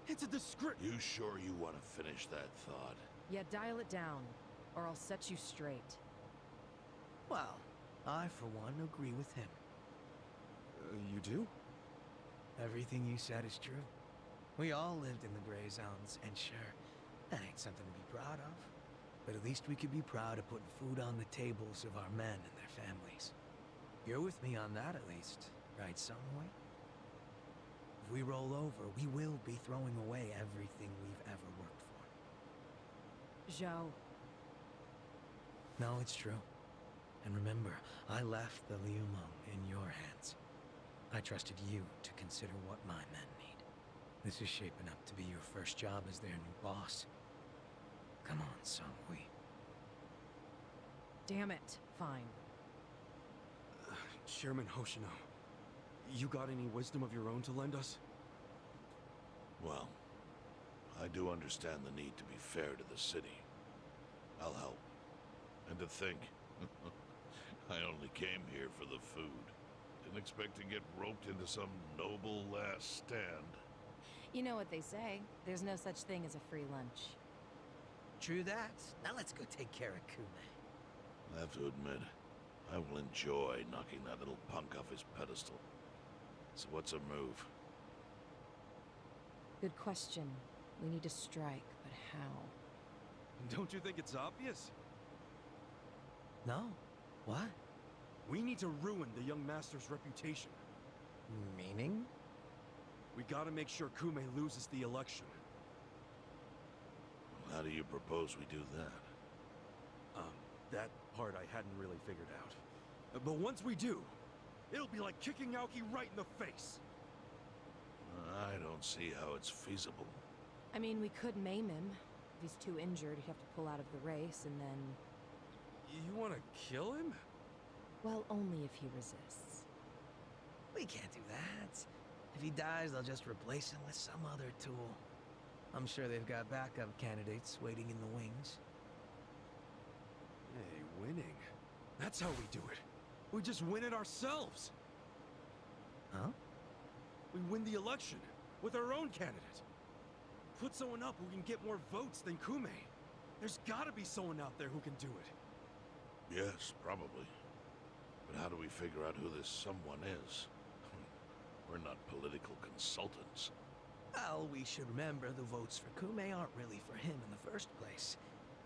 It's a disgrace. You sure you want to finish that thought? Yeah, dial it down, or I'll set you straight. Well, I, for one, agree with him. You do? Everything you said is true. We all lived in the gray zones, and sure, that ain't something to be proud of. But at least we could be proud of putting food on the tables of our men and their families. You're with me on that, at least, right, Songwei? If we roll over, we will be throwing away everything we've ever worked for. Zhao. No, it's true. And remember, I left the Liumeng in your hands. I trusted you to consider what my men need. This is shaping up to be your first job as their new boss. Come on, Songwei. Damn it. Fine. Chairman Hoshino, you got any wisdom of your own to lend us? Well, I do understand the need to be fair to the city. I'll help. And to think, I only came here for the food. Didn't expect to get roped into some noble last stand. You know what they say, there's no such thing as a free lunch. True that. Now let's go take care of Kume. I have to admit, I will enjoy knocking that little punk off his pedestal. So what's a move? Good question. We need to strike, but how? Don't you think it's obvious? No. What? We need to ruin the young master's reputation. Meaning? We gotta make sure Kume loses the election. Well, how do you propose we do that? That part I hadn't really figured out. But once we do, it'll be like kicking Aoki right in the face. I don't see how it's feasible. I mean, we could maim him. If he's too injured, he'd have to pull out of the race, and then... You want to kill him? Well, only if he resists. We can't do that. If he dies, they'll just replace him with some other tool. I'm sure they've got backup candidates waiting in the wings. Hey, winning. That's how we do it. We just win it ourselves. Huh? We win the election with our own candidate. Put someone up who can get more votes than Kume. There's gotta be someone out there who can do it. Yes, probably. But how do we figure out who this someone is? We're not political consultants. Well, we should remember the votes for Kume aren't really for him in the first place.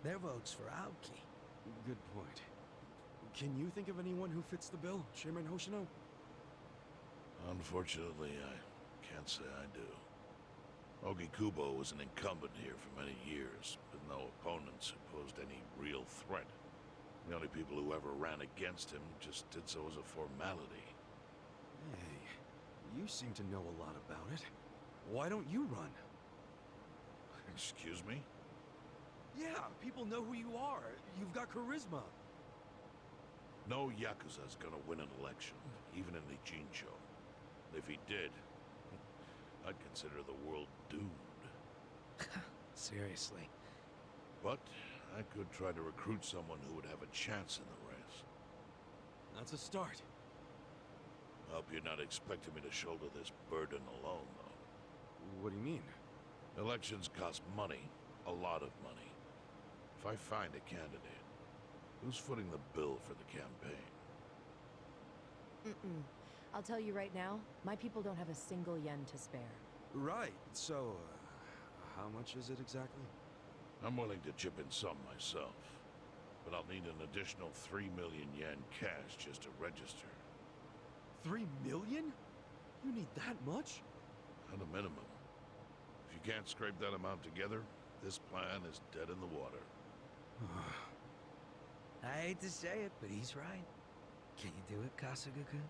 They're votes for Aoki. Good point. Can you think of anyone who fits the bill, Chairman Hoshino? Unfortunately, I can't say I do. Ogi Kubo was an incumbent here for many years, with no opponents who posed any real threat. The only people who ever ran against him just did so as a formality. Hey, you seem to know a lot about it. Why don't you run? Excuse me? Yeah, people know who you are. You've got charisma. No Yakuza's gonna win an election, even in the Jincho. If he did, I'd consider the world doomed. Seriously. But I could try to recruit someone who would have a chance in the race. That's a start. Hope you're not expecting me to shoulder this burden alone, though. What do you mean? Elections cost money. A lot of money. If I find a candidate, who's footing the bill for the campaign? I'll tell you right now, my people don't have a single yen to spare. Right, so, how much is it exactly? I'm willing to chip in some myself, but I'll need an additional 3 million yen cash just to register. 3 million? You need that much? At a minimum. If you can't scrape that amount together, this plan is dead in the water. I hate to say it, but he's right. Can you do it, Kasuga-kun?